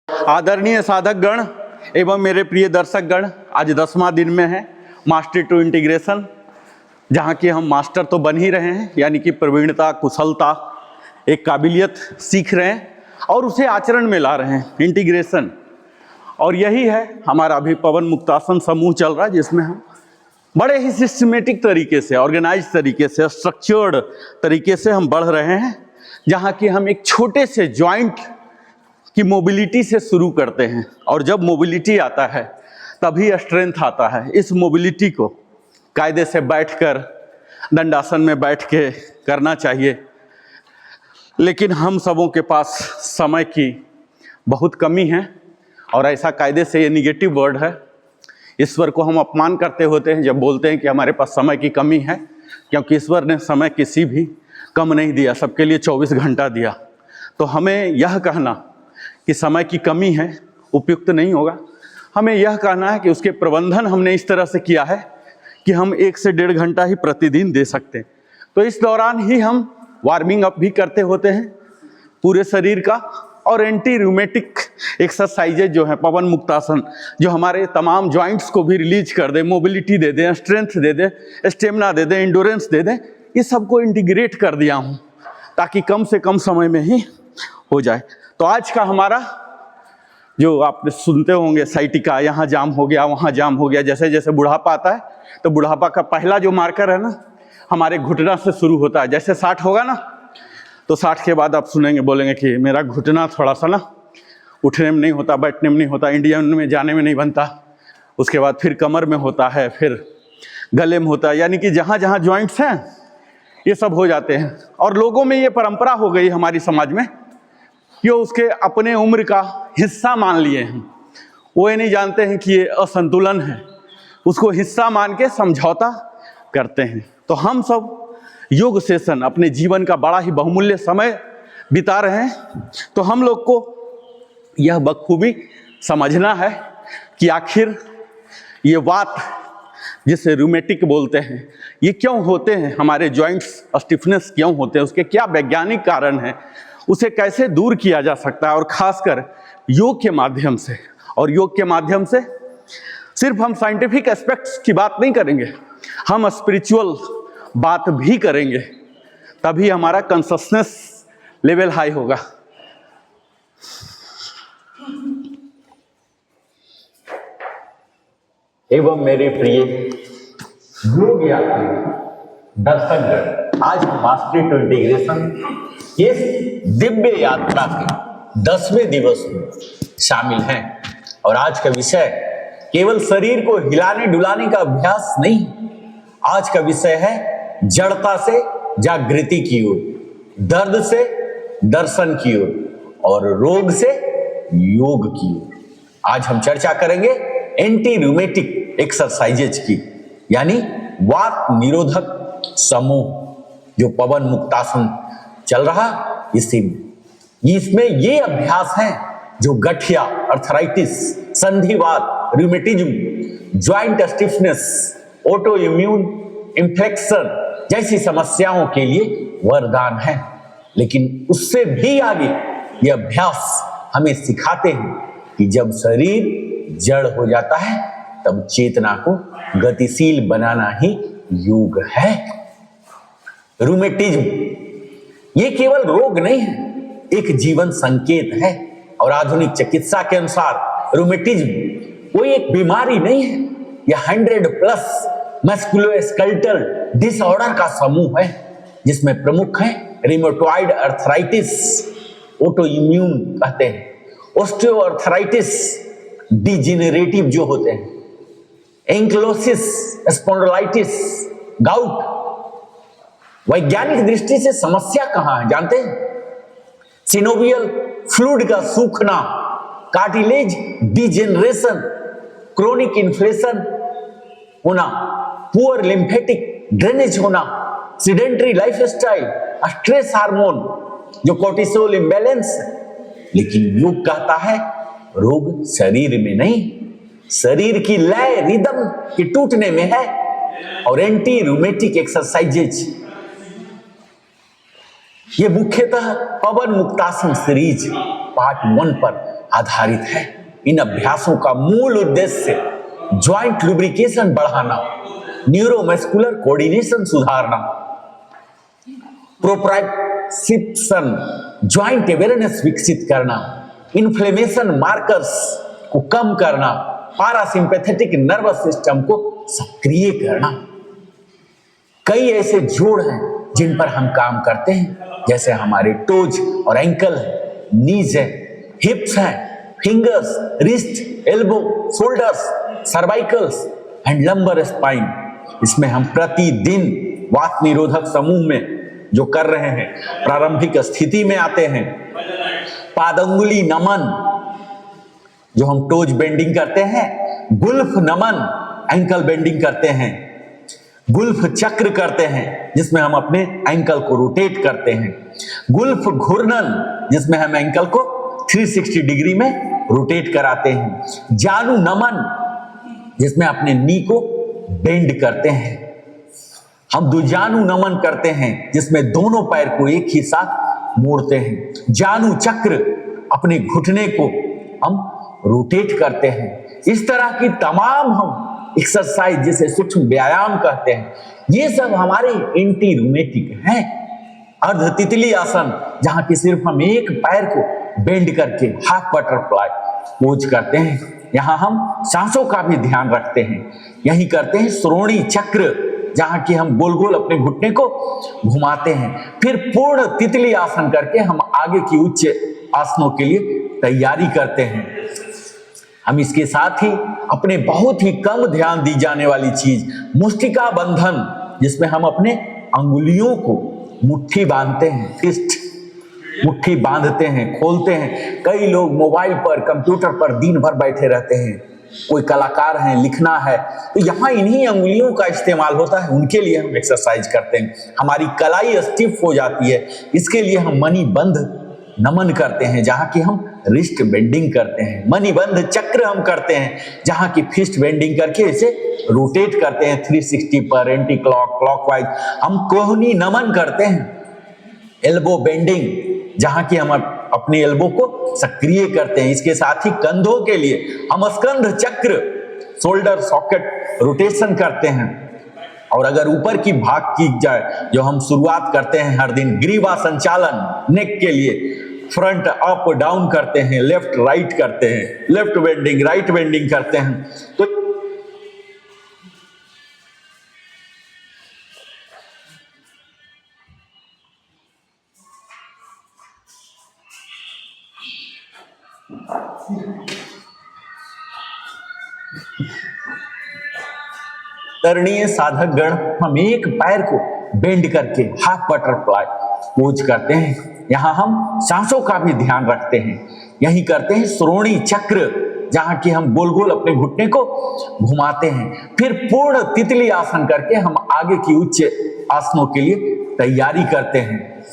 आदरणीय साधक गण एवं मेरे प्रिय दर्शक गण, आज 10वां दिन में है मास्टर टू इंटीग्रेशन, जहाँ की हम मास्टर तो बन ही रहे हैं, यानी कि प्रवीणता, कुशलता, एक काबिलियत सीख रहे हैं और उसे आचरण में ला रहे हैं, इंटीग्रेशन। और यही है हमारा अभी पवन मुक्तासन समूह चल रहा है, जिसमें हम बड़े ही सिस्टमेटिक तरीके से, ऑर्गेनाइज तरीके से, स्ट्रक्चर्ड तरीके से हम बढ़ रहे हैं, जहाँ कि हम एक छोटे से जॉइंट की मोबिलिटी से शुरू करते हैं। और जब मोबिलिटी आता है तभी स्ट्रेंथ आता है। इस मोबिलिटी को कायदे से बैठकर दंडासन में बैठ के करना चाहिए, लेकिन हम सबों के पास समय की बहुत कमी है और ऐसा कायदे से ये निगेटिव वर्ड है। ईश्वर को हम अपमान करते होते हैं जब बोलते हैं कि हमारे पास समय की कमी है, क्योंकि ईश्वर ने समय किसी भी कम नहीं दिया, सबके लिए 24 घंटा दिया। तो हमें यह कहना कि समय की कमी है उपयुक्त नहीं होगा। हमें यह कहना है कि उसके प्रबंधन हमने इस तरह से किया है कि हम 1 से 1.5 घंटा ही प्रतिदिन दे सकते हैं। तो इस दौरान ही हम वार्मिंग अप भी करते होते हैं पूरे शरीर का, और एंटी रूमेटिक एक्सरसाइजेज जो है पवन मुक्तासन, जो हमारे तमाम जॉइंट्स को भी रिलीज कर दे, मोबिलिटी दे दे, स्ट्रेंथ दे दे, स्टेमिना दे दे, इंडोरेंस दे दे, ये सबको इंटीग्रेट कर दिया हूँ ताकि कम से कम समय में ही हो जाए। तो आज का हमारा जो आप सुनते होंगे साइटिका, यहाँ जाम हो गया, वहाँ जाम हो गया, जैसे जैसे बुढ़ापा आता है तो बुढ़ापा का पहला जो मार्कर है ना, हमारे घुटना से शुरू होता है। जैसे 60 होगा ना, तो 60 के बाद आप सुनेंगे, बोलेंगे कि मेरा घुटना थोड़ा सा ना उठने में नहीं होता, बैठने में नहीं होता, इंडियन में जाने में नहीं बनता। उसके बाद फिर कमर में होता है, फिर गले में होता है, यानी कि जहाँ जहाँ जॉइंट्स हैं ये सब हो जाते हैं। और लोगों में ये परंपरा हो गई हमारी समाज में कि वो उसके अपने उम्र का हिस्सा मान लिए हैं। वो ये नहीं जानते हैं कि ये असंतुलन है, उसको हिस्सा मान के समझौता करते हैं। तो हम सब योग सेशन अपने जीवन का बड़ा ही बहुमूल्य समय बिता रहे हैं, तो हम लोग को यह बखूबी समझना है कि आखिर ये वात, जिसे रूमेटिक बोलते हैं, ये क्यों होते हैं, हमारे जॉइंट्स स्टिफनेस क्यों होते हैं, उसके क्या वैज्ञानिक कारण हैं, उसे कैसे दूर किया जा सकता है, और खासकर योग के माध्यम से। और योग के माध्यम से सिर्फ हम साइंटिफिक एस्पेक्ट्स की बात नहीं करेंगे, हम स्पिरिचुअल बात भी करेंगे, तभी हमारा कॉन्शसनेस लेवल हाई होगा। एवं मेरे प्रिय योग यात्री दर्शकगण, आज हम मास्टर टू इंटीग्रेशन इस दिव्य यात्रा के 10वें दिवस में शामिल हैं। और आज का विषय केवल शरीर को हिलाने डुलाने का अभ्यास नहीं, आज का विषय है जड़ता से जागृति की ओर, दर्द से दर्शन की ओर और रोग से योग की ओर। आज हम चर्चा करेंगे एंटी रूमेटिक एक्सरसाइजेज की, यानी वात निरोधक समूह जो पवन मुक्तासन चल रहा इसमें ये अभ्यास है जो गठिया, अर्थराइटिस, संधिवात, rheumatism, joint stiffness, auto immune infection जैसी समस्याओं के लिए वरदान है। लेकिन उससे भी आगे ये अभ्यास हमें सिखाते हैं कि जब शरीर जड़ हो जाता है तब चेतना को गतिशील बनाना ही योग है। रूमेटिज्म ये केवल रोग नहीं है, एक जीवन संकेत है। और आधुनिक चिकित्सा के अनुसार रूमेटिज्म कोई एक बीमारी नहीं है, यह 100+ मस्कुलोस्केलेटल डिसऑर्डर का समूह है, जिसमें प्रमुख है रिमोटॉइड अर्थराइटिस, ऑटो इम्यून कहते हैं, ऑस्टियोआर्थराइटिस डिजेनरेटिव जो होते हैं, एंक्लोसिस स्पॉन्डिलाइटिस, गाउट। वैज्ञानिक दृष्टि से समस्या कहां है जानते हैं? सिनोवियल फ्लूइड का सूखना, कार्टिलेज डिजेनरेशन, क्रोनिक इन्फ्लेशन होना, पुअर लिम्फेटिक ड्रेनेज होना, सीडेंटरी लाइफस्टाइल, स्ट्रेस हार्मोन जो कोर्टिसोल इम्बैलेंस। लेकिन योग कहता है रोग शरीर में नहीं, शरीर की लय रिदम के टूटने में है। और एंटी रूमेटिक एक्सरसाइजेज ये मुख्यतः पवन मुक्तासन सीरीज पार्ट 1 पर आधारित है। इन अभ्यासों का मूल उद्देश्य ज्वाइंट लुब्रिकेशन बढ़ाना, न्यूरोमस्कुलर कोऑर्डिनेशन सुधारना, प्रोप्रायोसेप्शन ज्वाइंट अवेयरनेस विकसित करना, इन्फ्लेमेशन मार्कर्स को कम करना, पारासिम्पैथेटिक नर्वस सिस्टम को सक्रिय करना। कई ऐसे जोड़ हैं जिन पर हम काम करते हैं, जैसे हमारे टोज और एंकल है, नीज है, हिप्स है, fingers, wrist, elbow, shoulders, cervicals and lumbar spine. इसमें हम प्रतिदिन वात निरोधक समूह में जो कर रहे हैं, प्रारंभिक स्थिति में आते हैं, पादंगुली नमन जो हम टोज बेंडिंग करते हैं, गुल्फ नमन एंकल बेंडिंग करते हैं, गुल्फ चक्र करते हैं जिसमें हम अपने एंकल को रोटेट करते हैं, गुल्फ घूर्णन जिसमें हम एंकल को 360 डिग्री में रोटेट कराते हैं, जानू नमन जिसमें अपने नी को बेंड करते हैं, हम दुजानु नमन करते हैं जिसमें दोनों पैर को एक ही साथ मोड़ते हैं, जानू चक्र अपने घुटने को हम रोटेट करते हैं। इस तरह की तमाम हम एक्सरसाइज जिसे सूक्ष्म व्यायाम कहते हैं, ये सब हमारे एंटी रूमेटिक हैं। अर्ध तितली आसन जहां कि सिर्फ हम एक पैर को बेंड करके हाफ बटरफ्लाई पोज करते हैं, यहां हम सांसों का भी ध्यान रखते हैं। यही करते हैं श्रोणी चक्र जहां कि हम गोल गोल अपने घुटने को घुमाते हैं। फिर पूर्ण तितली आसन करके हम आगे की उच्च आसनों के लिए तैयारी करते हैं। हम इसके साथ ही अपने बहुत ही कम ध्यान दी जाने वाली चीज मुष्टिका बंधन, जिसमें हम अपने अंगुलियों को मुट्ठी बांधते हैं, फिस्ट मुट्ठी बांधते हैं, खोलते हैं। कई लोग मोबाइल पर, कंप्यूटर पर दिन भर बैठे रहते हैं, कोई कलाकार हैं, लिखना है, तो यहाँ इन्हीं अंगुलियों का इस्तेमाल होता है। उनके लिए हम एक्सरसाइज करते हैं। हमारी कलाई स्टिफ हो जाती है, इसके लिए हम मणिबंध नमन करते हैं जहां की हम रिस्ट बेंडिंग करते हैं, मणिबंध चक्र हम करते हैं जहां की फिस्ट बेंडिंग करके इसे रोटेट करते हैं 360 पर, एंटी क्लॉक, क्लॉकवाइज। हम कोहनी नमन करते हैं, एल्बो बेंडिंग जहां की हम अपने एल्बो को सक्रिय करते हैं। इसके साथ ही कंधों के लिए हम स्कंध चक्र, शोल्डर सॉकेट रोटेशन करते हैं। और अगर ऊपर की भाग की जाए, जो हम शुरुआत करते हैं हर दिन, ग्रीवा संचालन नेक के लिए फ्रंट अप डाउन करते हैं, लेफ्ट राइट करते हैं, लेफ्ट बेंडिंग राइट बेंडिंग करते हैं। तो करणीय साधक गण हम एक पैर को बेंड करके हाफ बटरफ्लाई पोज करते हैं। यहां हम सांसों का भी ध्यान रखते हैं। यही करते हैं श्रोणी चक्र जहां कि हम गोल गोल अपने घुटने को घुमाते हैं। फिर पूर्ण तितली आसन करके हम आगे की उच्च आसनों के लिए तैयारी करते हैं।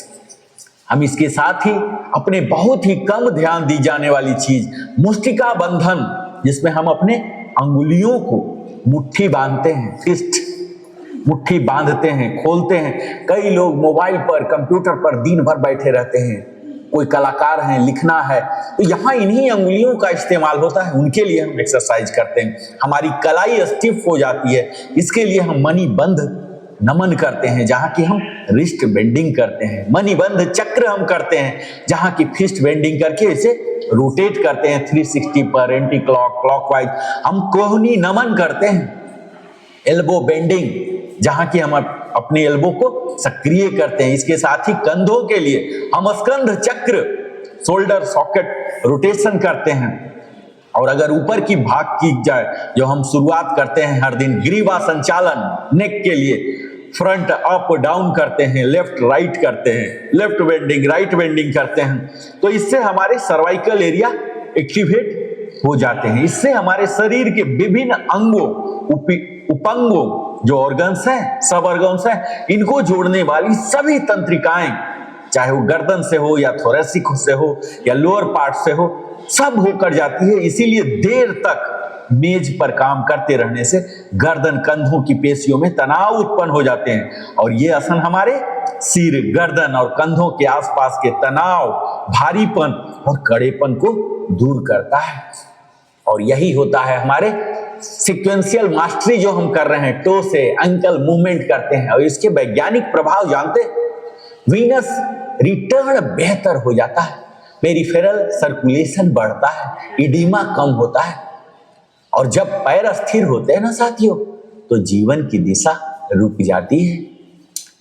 हम इसके साथ ही अपने बहुत ही कम ध्यान दी जाने वाली चीज मुष्टिका बंधन, जिसमें हम अपने अंगुलियों को मुट्ठी बांधते हैं, फिस्ट मुट्ठी बांधते हैं, खोलते हैं। कई लोग मोबाइल पर, कंप्यूटर पर दिन भर बैठे रहते हैं, कोई कलाकार हैं, लिखना है, तो यहाँ इन्हीं अंगुलियों का इस्तेमाल होता है। उनके लिए हम एक्सरसाइज करते हैं। हमारी कलाई स्टिफ हो जाती है, इसके लिए हम मणिबंध नमन करते हैं जहां की हम रिस्ट बेंडिंग करते हैं, मणिबंध चक्र हम करते हैं जहां की फिस्ट बेंडिंग करके इसे रोटेट करते हैं 360 पर, एंटी क्लॉक, क्लॉकवाइज। हम कोहनी नमन करते हैं, एल्बो बेंडिंग जहां की हम अपने एल्बो को सक्रिय करते हैं। इसके साथ ही कंधों के लिए हम स्कंध चक्र, शोल्डर सॉकेट रोटेशन करते हैं। और अगर ऊपर की भाग की जाए, जो हम शुरुआत करते हैं हर दिन, ग्रीवा संचालन नेक के लिए फ्रंट अप डाउन करते हैं, लेफ्ट राइट करते हैं, लेफ्ट बेंडिंग राइट बेंडिंग करते हैं, तो इससे हमारे सर्वाइकल एरिया एक्टिवेट हो जाते हैं। इससे हमारे शरीर के विभिन्न अंगों, उपंगों, जो ऑर्गन्स हैं, सब ऑर्गन्स हैं, इनको जोड़ने वाली सभी तंत्रिकाएं, चाहे वो गर्दन से हो या थोरेसिक से हो या लोअर पार्ट से हो, सब होकर जाती है। इसीलिए देर तक मेज पर काम करते रहने से गर्दन कंधों की पेशियों में तनाव उत्पन्न हो जाते हैं और ये आसन हमारे सिर, गर्दन और कंधों के आसपास के तनाव, भारीपन और कड़ेपन को दूर करता है। और यही होता है हमारे सीक्वेंशियल मास्टरी जो हम कर रहे हैं, टो से एंकल मूवमेंट करते हैं और इसके वैज्ञानिक प्रभाव जानते हैं। वीनस रिटर्न बेहतर हो जाता है, पेरिफेरल सर्कुलेशन बढ़ता है, इडिमा कम होता है और जब पैर स्थिर होते हैं ना साथियों, तो जीवन की दिशा रुक जाती है।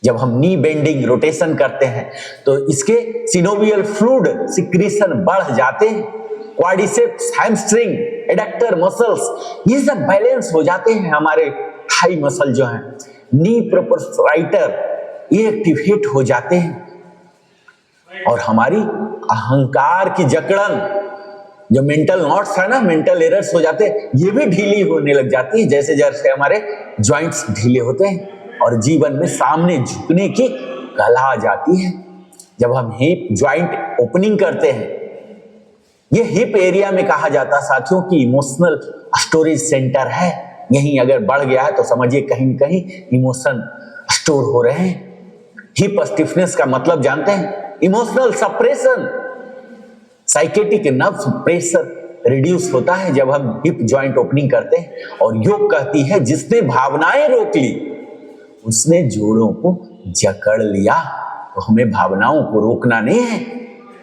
जब हम नी बेंडिंग रोटेशन करते हैं तो इसके सिनोवियल फ्लूइड सिक्रीशन बढ़ जाते हैं, क्वाड्रिसेप्स, हैमस्ट्रिंग, एडक्टर मसल्स ये सब बैलेंस हो जाते हैं। हमारे थाई मसल जो हैं, नी प्रोप्राइटर ये एक्टिवेट हो जाते हैं और हमारी अहंकार की जकड़न, जो मेंटल नॉट्स है ना, मेंटल एरर्स हो जाते हैं, ये भी ढीली होने लग जाती है जैसे जैसे हमारे जॉइंट्स ढीले होते हैं और जीवन में सामने झुकने की कला आ जाती है। जब हम हिप जॉइंट ओपनिंग करते हैं, ये हिप एरिया में कहा जाता है साथियों कि इमोशनल स्टोरेज सेंटर है। यहीं अगर बढ़ गया है तो समझिए कहीं न कहीं इमोशन स्टोर हो रहे हैं। हिप स्टिफनेस का मतलब जानते हैं? Emotional suppression, psychotic nerve pressure reduce होता है जब हम हिप जॉइंट ओपनिंग करते हैं। और योग कहती है जिसने भावनाएं रोक ली उसने जोड़ों को जकड़ लिया। तो हमें भावनाओं को रोकना नहीं है,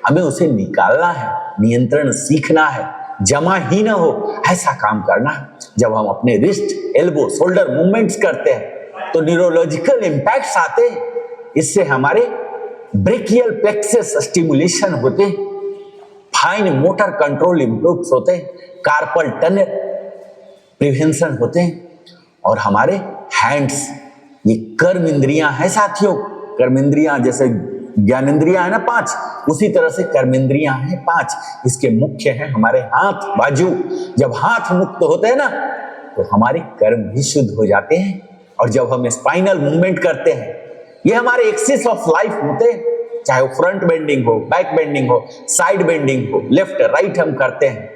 हमें उसे निकालना है, नियंत्रण सीखना है, जमा ही ना हो ऐसा काम करना है। जब हम अपने रिस्ट, एल्बो, शोल्डर मूवमेंट्स करते हैं तो न्यूरोलॉजिकल इंपैक्ट्स आते हैं। इससे हमारे ब्रेकियल प्लेक्सस स्टिमुलेशन होते हैं, फाइन मोटर कंट्रोल इंप्रूव होते हैं, कार्पल टनल प्रिवेंशन होते हैं और हमारे हैंड्स, ये कर्म इंद्रियां हैं साथियों। कर्म इंद्रियां जैसे ज्ञानेंद्रियां है ना 5, उसी तरह से कर्मेंद्रियां हैं 5। इसके मुख्य हैं हमारे हाथ, बाजू। जब हाथ मुक्त होते हैं ना तो हमारे कर्म भी शुद्ध हो जाते हैं। और जब हम स्पाइनल मूवमेंट करते हैं, ये हमारे एक्सिस ऑफ लाइफ होते हैं, चाहे वो फ्रंट बेंडिंग हो, बैक बेंडिंग हो, साइड बेंडिंग हो, लेफ्ट राइट हम करते हैं,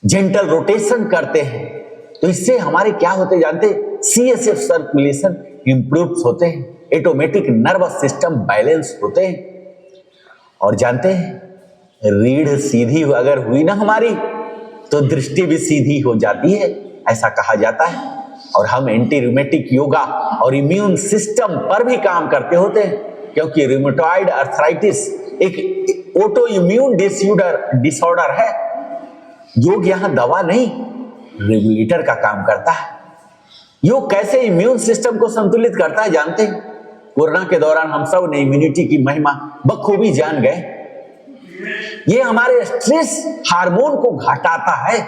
जेंटल रोटेशन करते हैं, तो इससे हमारे क्या होते जानते हैं? CSF सर्कुलेशन इंप्रूव होते हैं, ऑटोमेटिक नर्वस सिस्टम बैलेंस होते हैं। और जानते हैं रीढ़ सीधी अगर हुई ना हमारी तो दृष्टि भी सीधी हो जाती है, ऐसा कहा जाता है। और हम एंटी रूमेटिक योगा और इम्यून सिस्टम पर भी काम करते होते हैं, क्योंकि रूमेटॉइड अर्थराइटिस एक ऑटो इम्यून डिसऑर्डर है। योग यहां दवा नहीं, रेगुलेटर का काम करता है। योग कैसे इम्यून सिस्टम को संतुलित करता है जानते हैं? कोरोना के दौरान हम सब ने इम्यूनिटी की महिमा बखूबी जान गए। ये हमारे स्ट्रेस हार्मोन को घटाता है।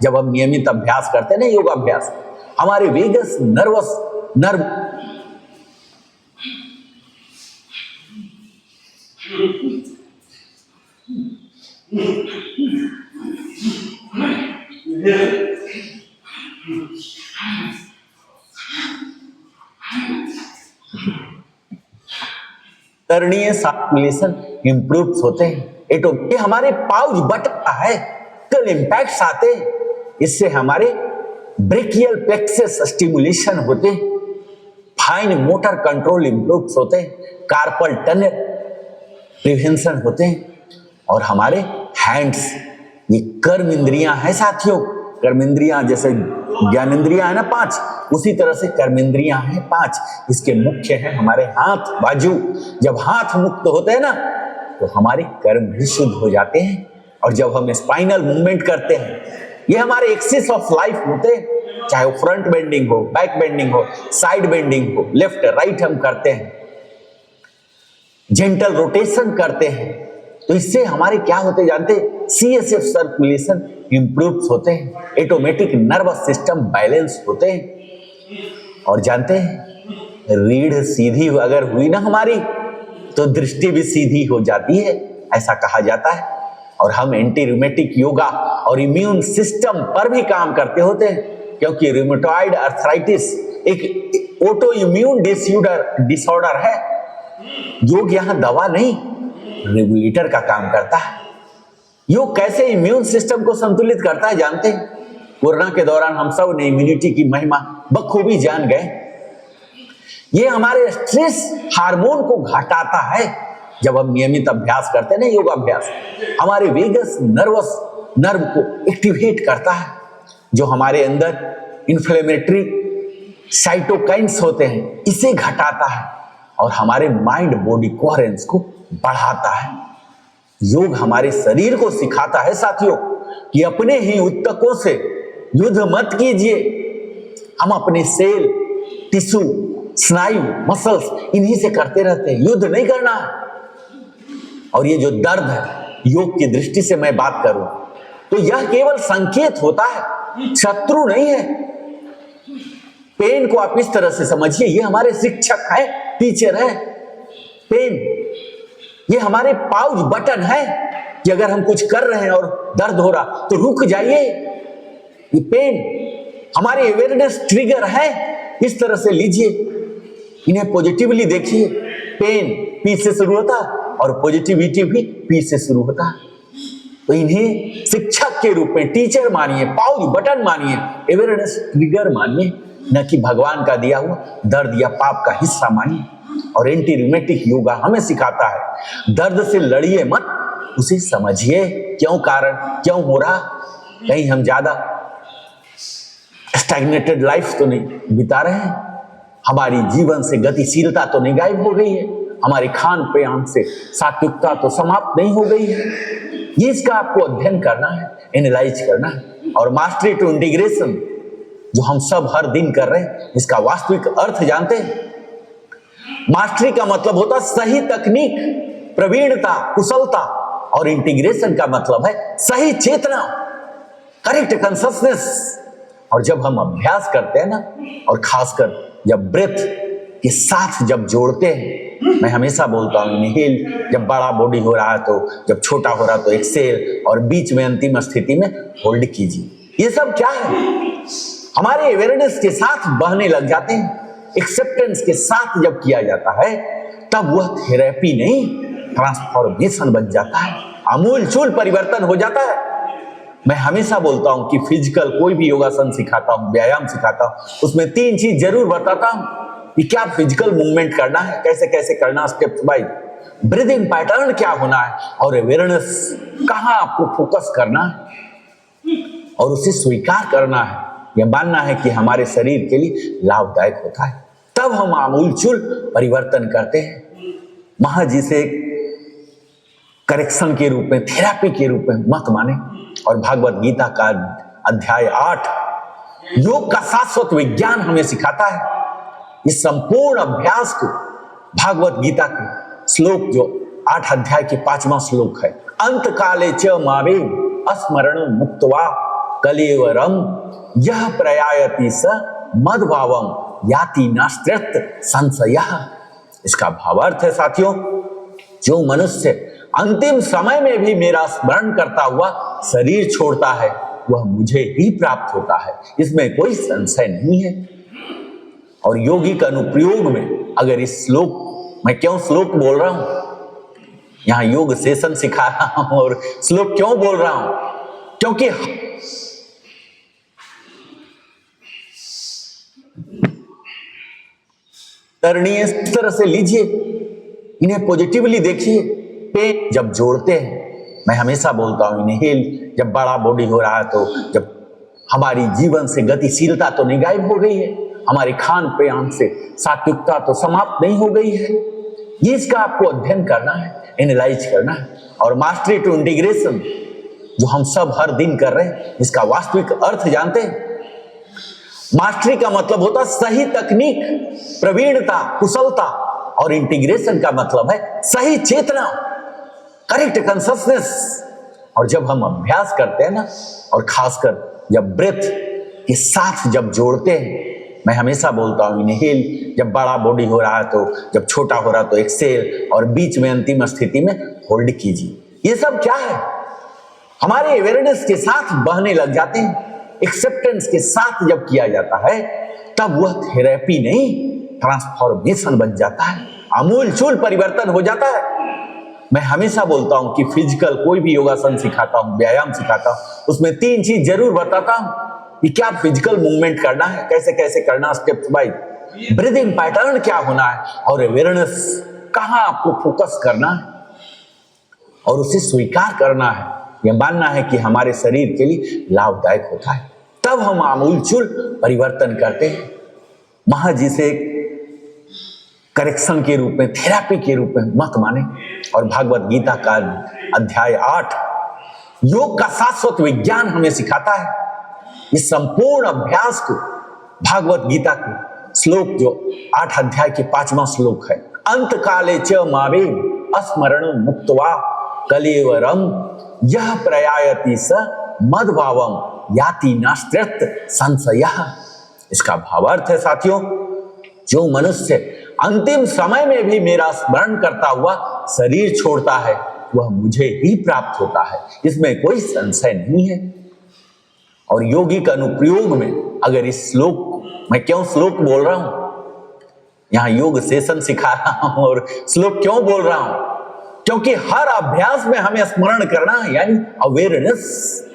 जब हम नियमित अभ्यास करते हैं ना, योगाभ्यास, हमारे वेगस नर्व करणीय सर्कुलेशन इंप्रूव होते हैं। ये हमारे पाउच बटता है, कल इंपैक्ट्स आते हैं। इससे हमारे ब्रेकियल प्लेक्सस स्टिमुलेशन होते हैं, फाइन मोटर कंट्रोल इंप्रूव होते हैं, कार्पल टनल प्रिवेंशन होते हैं। और हमारे हैंड्स, ये कर्म इंद्रियां हैं साथियों। कर्म इंद्रियां जैसे ज्ञानेंद्रियां है ना 5, उसी तरह से कर्मेंद्रियां हैं 5। इसके मुख्य हैं हमारे हाथ, बाजू। जब हाथ मुक्त होते हैं ना तो हमारे कर्म भी शुद्ध हो जाते हैं। और जब हम स्पाइनल मूवमेंट करते हैं, ये हमारे एक्सिस ऑफ लाइफ होते हैं, चाहे वो फ्रंट बेंडिंग हो, बैक बेंडिंग हो, साइड बेंडिंग हो, लेफ्ट राइट हम करते हैं, जेंटल रोटेशन करते हैं, तो इससे हमारे क्या होते जानते हैं? CSF सर्कुलेशन इंप्रूव होते हैं, ऑटोमेटिक नर्वस सिस्टम बैलेंस होते हैं। और जानते हैं रीढ़ सीधी अगर हुई ना हमारी तो दृष्टि भी सीधी हो जाती है, ऐसा कहा जाता है। और हम एंटी रूमेटिक योगा और इम्यून सिस्टम पर भी काम करते होते हैं, क्योंकि रूमेटॉइड अर्थराइटिस एक ऑटो इम्यून डिसऑर्डर है। योग यहां दवा नहीं, रेगुलेटर का काम करता है। योग कैसे इम्यून सिस्टम को संतुलित करता है जानते हैं? कोरोना के दौरान हम सब ने इम्यूनिटी की महिमा बखूबी जान गए। ये हमारे स्ट्रेस हार्मोन को घटाता है। जब हम नियमित अभ्यास करते हैं ना, योगाभ्यास, हमारे वेगस नर्वस नर्व को एक्टिवेट करता है, जो हमारे अंदर इन्फ्लेमेटरी साइटोकाइन्स होते हैं, इसे घटाता है और हमारे माइंड बॉडी कोहेरेंस को बढ़ाता है। योग हमारे शरीर को सिखाता है साथियों कि अपने ही ऊतकों से युद्ध मत कीजिए। हम अपने सेल, टिश्यू, स्नायु, मसल्स, इन्हीं से करते रहते हैं, युद्ध नहीं करना है। और ये जो दर्द है, योग की दृष्टि से मैं बात करूं तो यह केवल संकेत होता है, शत्रु नहीं है। पेन को आप इस तरह से समझिए, ये हमारे शिक्षक है, टीचर है। पेन ये हमारे पाउच बटन है कि अगर हम कुछ कर रहे हैं और दर्द हो रहा तो रुक जाइए। ये पेन हमारे अवेयरनेस ट्रिगर है, इस तरह से लीजिए, इन्हें पॉजिटिवली देखिए। पेन पी से शुरू होता है और पॉजिटिविटी भी पी से शुरू होता है। तो इन्हें शिक्षक के रूप में, टीचर मानिए, पाउच बटन मानिए, अवेयरनेस ट्रिगर मानिए, न कि भगवान का दिया हुआ दर्द या पाप का हिस्सा मानिए। और एंटी रूमेटिक योगा हमें सिखाता है, दर्द से लड़िए मत, उसे समझिए क्यों, कारण क्यों हो रहा। कहीं हम ज्यादा स्टैग्नेटेड लाइफ तो नहीं बिता रहे हैं, हमारी जीवन से गतिशीलता तो नहीं गायब हो गई है, हमारे खान पान से सात्विकता तो समाप्त नहीं हो गई है। ये इसका आपको अध्ययन करना है, एनालाइज करना है। और मास्टरी टू इंटीग्रेशन जो हम सब हर दिन कर रहे हैं, इसका वास्तविक अर्थ जानते हैं? मास्टरी का मतलब होता सही तकनीक, प्रवीणता, कुशलता, और इंटीग्रेशन का मतलब है सही चेतना, करेक्ट कॉन्शसनेस। और जब हम अभ्यास करते हैं ना, और खासकर जब ब्रेथ के साथ जब जोड़ते हैं, मैं हमेशा बोलता हूं इनहेल जब बड़ा बॉडी हो रहा है तो, जब छोटा हो रहा है तो एक्सेल, और बीच में अंतिम स्थिति में होल्ड कीजिए। ये सब क्या है? हमारे अवेयरनेस के साथ बहने लग जाते हैं। एक्सेप्टेंस के साथ जब किया जाता है तब वह थेरेपी नहीं, ट्रांसफॉर्मेशन बन जाता है, आमूलचूल परिवर्तन हो जाता है। मैं हमेशा बोलता हूं कि फिजिकल कोई भी योगासन सिखाता हूं, व्यायाम सिखाता हूं, उसमें 3 चीज जरूर बताता हूं कि क्या फिजिकल मूवमेंट करना है, कैसे कैसे करना, स्टेप बाय ब्रीदिंग पैटर्न क्या होना है, और अवेयरनेस कहां आपको फोकस करना है, और उसे स्वीकार करना है, यह मानना है कि हमारे शरीर के लिए लाभदायक होता है। तब हम आमूलचूल परिवर्तन करते हैं। महज इसे करेक्शन के रूप में, थेरेपी के रूप में मत माने। और भागवत गीता का अध्याय 8 योग का शाश्वत विज्ञान हमें सिखाता है। इस संपूर्ण अभ्यास को भागवत गीता के श्लोक जो 8 अध्याय के 5वां श्लोक है, अंत काले च मावे स्मरण मुक्त्वा कलेवरम यह प्रयायति स मद्भावम याति नास्त्यर्थ संशयः। इसका भावार्थ है साथियों, जो मनुष्य अंतिम समय में भी मेरा स्मरण करता हुआ शरीर छोड़ता है, वह मुझे ही प्राप्त होता है, इसमें कोई संशय नहीं है। और योगिक अनुप्रयोग में अगर इस श्लोक, मैं क्यों श्लोक बोल रहा हूं, यहां योग सेशन सिखा रहा हूं, और श्लोक क्यों बोल रहा हूं, क्योंकि तरनीय इस तरह से लीजिए, इन्हें पॉजिटिवली देखिए। पेन जब जोड़ते हैं, मैं हमेशा बोलता हूं इनहेल जब बड़ा बॉडी हो रहा है तो, जब हमारी जीवन से गतिशीलता तो नहीं गायब हो गई है, हमारे खान पान से सात्विकता तो समाप्त नहीं हो गई है। ये इसका आपको अध्ययन करना है, एनालाइज करना है। और मास्टरी टू इंटीग्रेशन जो हम सब हर दिन कर रहे हैं, इसका वास्तविक अर्थ जानते हैं? मास्टरी का मतलब होता सही तकनीक, प्रवीणता, कुशलता, और इंटीग्रेशन का मतलब है सही चेतना, करेक्ट कॉन्शसनेस। और जब हम अभ्यास करते हैं ना, और खासकर जब ब्रेथ के साथ जब जोड़ते हैं, मैं हमेशा बोलता हूं इनहेल जब बड़ा बॉडी हो रहा है तो, जब छोटा हो रहा है तो एक्सेल, और बीच में अंतिम स्थिति में होल्ड कीजिए। ये सब क्या है? हमारे अवेयरनेस के साथ बहने लग जाते हैं। एक्सेप्टेंस के साथ जब किया जाता है तब वह थेरेपी नहीं, ट्रांसफॉर्मेशन बन जाता है, आमूलचूल परिवर्तन हो जाता है। मैं हमेशा बोलता हूं कि फिजिकल कोई भी योगासन सिखाता हूं, व्यायाम सिखाता हूं, उसमें 3 चीज जरूर बताता हूं कि क्या फिजिकल मूवमेंट करना है, कैसे कैसे करना, स्टेप बाय ब्रीदिंग पैटर्न क्या होना है, और अवेयरनेस कहां आपको फोकस करना है और उसे स्वीकार करना है, यह मानना है कि हमारे शरीर के लिए लाभदायक होता है। तब हम आमूलचूल परिवर्तन करते हैं। महज इसे करेक्शन के रूप में, थेरापी के रूप में मत माने। और भागवत गीता का अध्याय 8 योग का शाश्वत विज्ञान हमें सिखाता है। इस संपूर्ण अभ्यास को भागवत गीता के श्लोक जो 8 अध्याय के 5वां श्लोक है, अंत काले च मावे अस्मरण मुक्त्वा कलेवरम यह प्रयायति स मद्भावम याति नास्त्यर्थ संशयः। इसका भावार्थ है साथियों, जो मनुष्य अंतिम समय में भी मेरा स्मरण करता हुआ शरीर छोड़ता है वह मुझे ही प्राप्त होता है, इसमें कोई संशय नहीं है। और योगिक अनुप्रयोग में अगर इस श्लोक, मैं क्यों श्लोक बोल रहा हूं, यहां योग सेशन सिखा रहा हूं और श्लोक क्यों बोल रहा हूं, क्योंकि हर अभ्यास में हमें स्मरण करना है, यानी अवेयरनेस।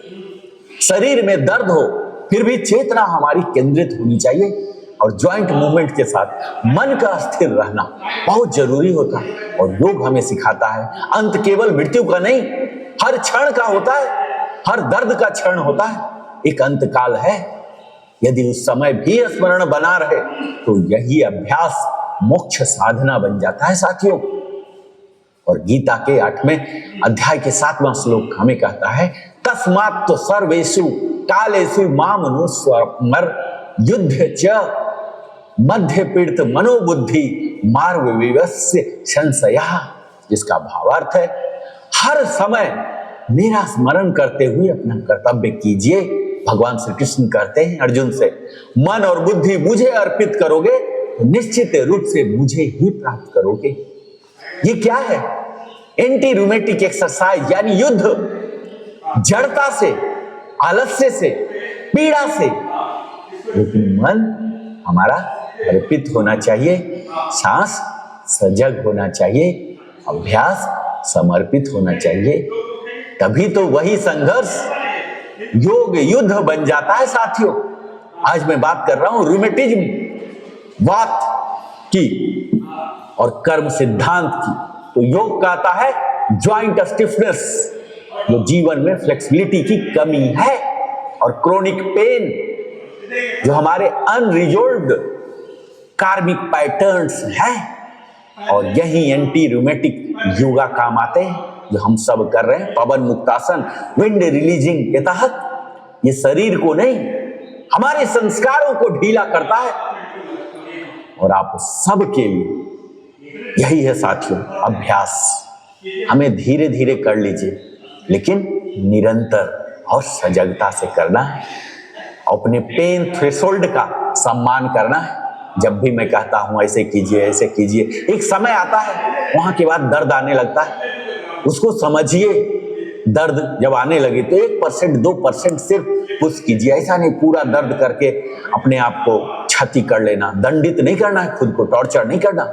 शरीर में दर्द हो फिर भी चेतना हमारी केंद्रित होनी चाहिए, और ज्वाइंट मूवमेंट के साथ मन का स्थिर रहना बहुत जरूरी होता है। और योग हमें सिखाता है अंत केवल मृत्यु का नहीं, हर क्षण का होता है, हर दर्द का क्षण होता है, एक अंत काल है। यदि उस समय भी स्मरण बना रहे तो यही अभ्यास मोक्ष साधना बन जाता है साथियों। और गीता के 8वें अध्याय के 7वां श्लोक हमें कहता है, तस्मात् तो सर्वेषु कालेषु माम अनुस्मर युद्ध च मध्य पीड़ित मनोबुद्धि मार्ग विवस्य संशयः। जिसका भावार्थ है, हर समय मेरा स्मरण करते हुए अपना कर्तव्य कीजिए। भगवान श्री कृष्ण कहते हैं अर्जुन से, मन और बुद्धि मुझे अर्पित करोगे तो निश्चित रूप से मुझे ही प्राप्त करोगे। ये क्या है? एंटी रूमेटिक एक्सरसाइज, यानी युद्ध जड़ता से, आलस्य से, पीड़ा से। लेकिन मन हमारा अर्पित होना चाहिए, सांस सजग होना चाहिए, अभ्यास समर्पित होना चाहिए, तभी तो वही संघर्ष योग युद्ध बन जाता है साथियों। आज मैं बात कर रहा हूं रूमेटिज्म, वात की और कर्म सिद्धांत की। तो योग कहता है ज्वाइंट स्टिफनेस, जो जीवन में फ्लेक्सिबिलिटी की कमी है, और क्रोनिक पेन, जो हमारे अनरिजॉल्व्ड कार्मिक पैटर्न्स हैं। और यही एंटी रूमेटिक योगा काम आते हैं जो हम सब कर रहे हैं। पवन मुक्तासन, विंड रिलीजिंग के तहत ये शरीर को नहीं, हमारे संस्कारों को ढीला करता है। और आप सब के लिए यही है साथियों अभ्यास। हमें धीरे धीरे कर लीजिए, लेकिन निरंतर और सजगता से करना है। अपने पेन थ्रेशोल्ड का सम्मान करना है। जब भी मैं कहता हूं ऐसे कीजिए, ऐसे कीजिए, एक समय आता है वहां के बाद दर्द आने लगता है, उसको समझिए। दर्द जब आने लगे तो 1% 2% सिर्फ पुश कीजिए। ऐसा नहीं पूरा दर्द करके अपने आप को क्षति कर लेना, दंडित नहीं करना है, खुद को टॉर्चर नहीं करना।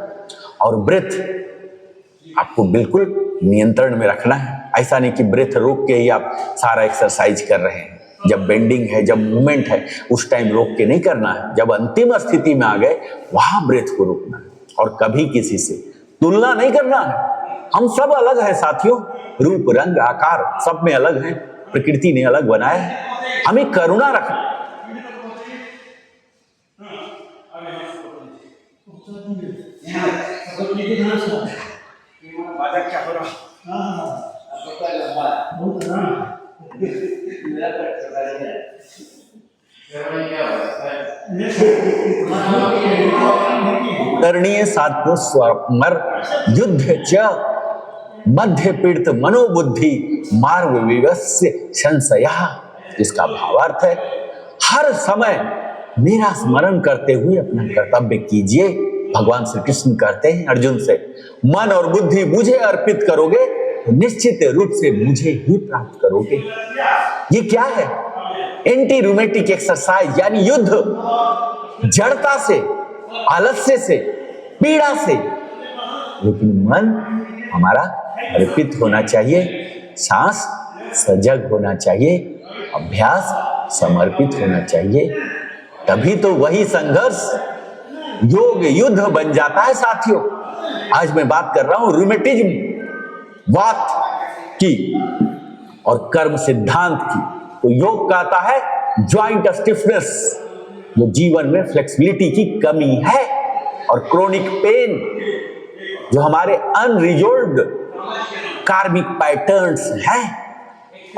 और ब्रेथ आपको बिल्कुल नियंत्रण में रखना है। ऐसा नहीं कि ब्रेथ रोक के ही आप सारा एक्सरसाइज कर रहे हैं। जब बेंडिंग है, जब मूवमेंट है, उस टाइम रोक के नहीं करना है। जब अंतिम स्थिति में आ गए वहां ब्रेथ को रोकना है, और कभी किसी से तुलना नहीं करना है। हम सब अलग हैं साथियों, रूप रंग आकार सब में अलग हैं, प्रकृति ने अलग बनाया है। हमें करुणा रखना। करणीय साधु स्वमर युद्ध च मध्य पीड़ित मनोबुद्धि मार्ग विवस्य संशयः। जिसका भावार्थ है, हर समय मेरा स्मरण करते हुए अपना कर्तव्य कीजिए। भगवान श्री कृष्ण कहते हैं अर्जुन से, मन और बुद्धि मुझे अर्पित करोगे तो निश्चित रूप से मुझे ही प्राप्त करोगे। ये क्या है? एंटी रूमेटिक एक्सरसाइज, यानी युद्ध जड़ता से, आलस्य से, पीड़ा से। लेकिन मन हमारा अर्पित होना चाहिए, सांस सजग होना चाहिए, अभ्यास समर्पित होना चाहिए। तभी तो वही संघर्ष योग युद्ध बन जाता है साथियों। आज मैं बात कर रहा हूं रूमेटिज्म, वात की और कर्म सिद्धांत की। तो योग कहता है ज्वाइंट स्टिफनेस, जो जीवन में फ्लेक्सिबिलिटी की कमी है, और क्रोनिक पेन, जो हमारे अनरिजॉल्व्ड कार्मिक पैटर्न्स हैं।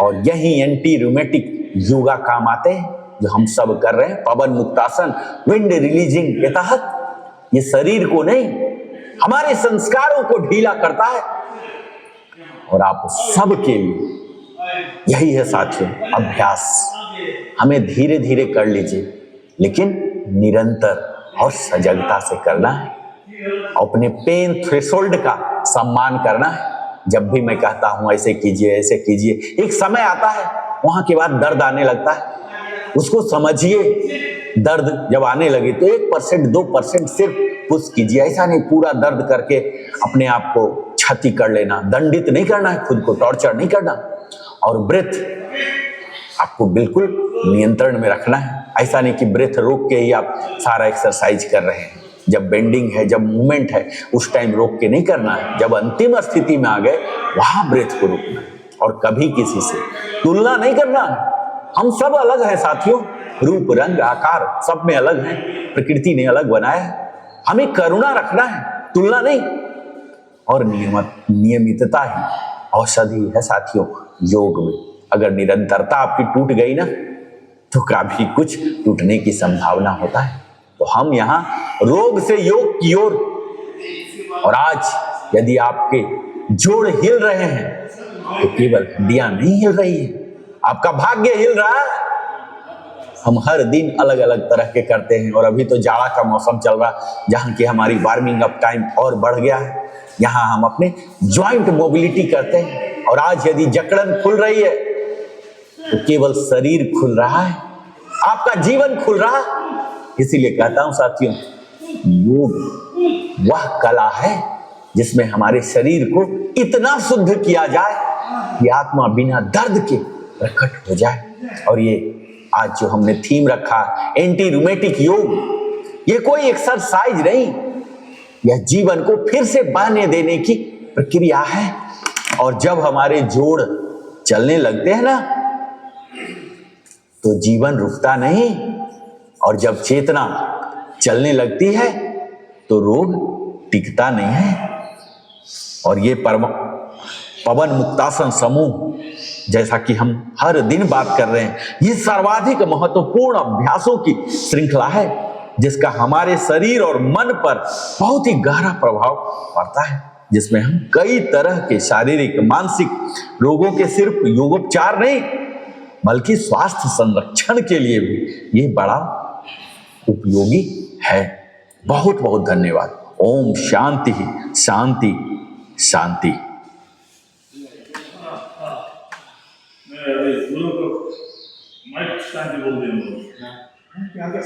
और यही एंटी रूमेटिक योगा काम आते हैं जो हम सब कर रहे हैं। पवन मुक्तासन, विंड रिलीजिंग के तहत ये शरीर को नहीं, हमारे संस्कारों को ढीला करता है। और आप सब के लिए यही है साथियों, अभ्यास हमें धीरे धीरे कर लीजिए, लेकिन निरंतर और सजगता से करना है। अपने पेन थ्रेशोल्ड का सम्मान करना है। जब भी मैं कहता हूं ऐसे कीजिए ऐसे कीजिए, एक समय आता है वहां के बाद दर्द आने लगता है, उसको समझिए। दर्द जब आने लगे तो 1% 2% सिर्फ पुश कीजिए। ऐसा नहीं पूरा दर्द करके अपने आप को क्षति कर लेना, दंडित नहीं करना है, खुद को टॉर्चर नहीं करना। और ब्रेथ आपको बिल्कुल नियंत्रण में रखना है। ऐसा नहीं कि ब्रेथ रोक के ही आप सारा एक्सरसाइज कर रहे हैं। जब बेंडिंग है, जब मूवमेंट है, उस टाइम रोक के नहीं करना है। जब अंतिम स्थिति में आ गए वहां ब्रेथ को रोकना है। और कभी किसी से तुलना नहीं करना है। हम सब अलग हैं साथियों, रूप रंग आकार सब में अलग हैं, प्रकृति ने अलग बनाया है। हमें करुणा रखना है, तुलना नहीं। और नियमितता ही औषधि है साथियों योग में। अगर निरंतरता आपकी टूट गई ना, तो काफी कुछ टूटने की संभावना होता है। तो हम यहाँ रोग से योग की ओर। और आज यदि आपके जोड़ हिल रहे हैं तो केवल हड्डियां नहीं हिल रही है, आपका भाग्य हिल रहा है। हम हर दिन अलग अलग तरह के करते हैं। और अभी तो जाड़ा का मौसम चल रहा है, जहां की हमारी वार्मिंग अप टाइम और बढ़ गया है। यहाँ हम अपने ज्वाइंट मोबिलिटी करते हैं। और आज यदि जकड़न खुल रही है तो केवल शरीर खुल रहा है, आपका जीवन खुल रहा है। इसीलिए कहता हूं साथियों, योग वह कला है जिसमें हमारे शरीर को इतना शुद्ध किया जाए कि आत्मा बिना दर्द के प्रकट हो जाए। और ये आज जो हमने थीम रखा एंटी रूमेटिक योग, ये कोई एक्सरसाइज नहीं, यह जीवन को फिर से बहने देने की प्रक्रिया है। और जब हमारे जोड़ चलने लगते हैं ना, तो जीवन रुकता नहीं। और जब चेतना चलने लगती है तो रोग टिकता नहीं है। और ये पवन मुक्तासन समूह, जैसा कि हम हर दिन बात कर रहे हैं, ये सर्वाधिक महत्वपूर्ण अभ्यासों की श्रृंखला है जिसका हमारे शरीर और मन पर बहुत ही गहरा प्रभाव पड़ता है। जिसमें हम कई तरह के शारीरिक मानसिक रोगों के सिर्फ योगोपचार नहीं, बल्कि स्वास्थ्य संरक्षण के लिए भी ये बड़ा उपयोगी है। बहुत बहुत धन्यवाद। ओम शांति शांति शांति। माइक शांति बोल देंगे,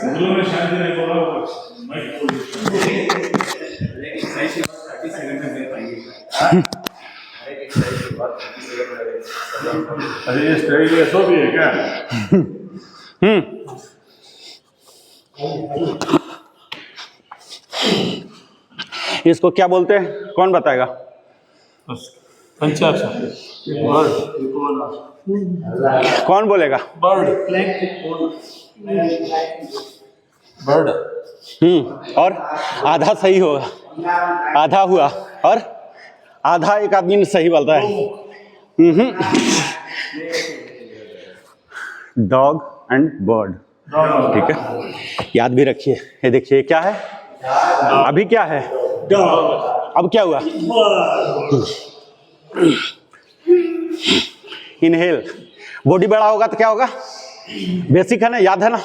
गुरु ने शांति नहीं बोला, माइक बोल देंगे। अरे ये स्टाइल ऐसा भी है क्या? इसको क्या बोलते हैं, कौन बताएगा? पंचाक्षर कौन बोलेगा? Bird bird. और आधा सही होगा, आधा हुआ, और आधा एक आदमी ने सही बोलता है। डॉग एंड बर्ड, ठीक है, याद भी रखिए। ये देखिए क्या है, अभी क्या है, अब क्या हुआ? इनहेल, बॉडी बड़ा होगा तो क्या होगा? बेसिक है ना, याद है ना?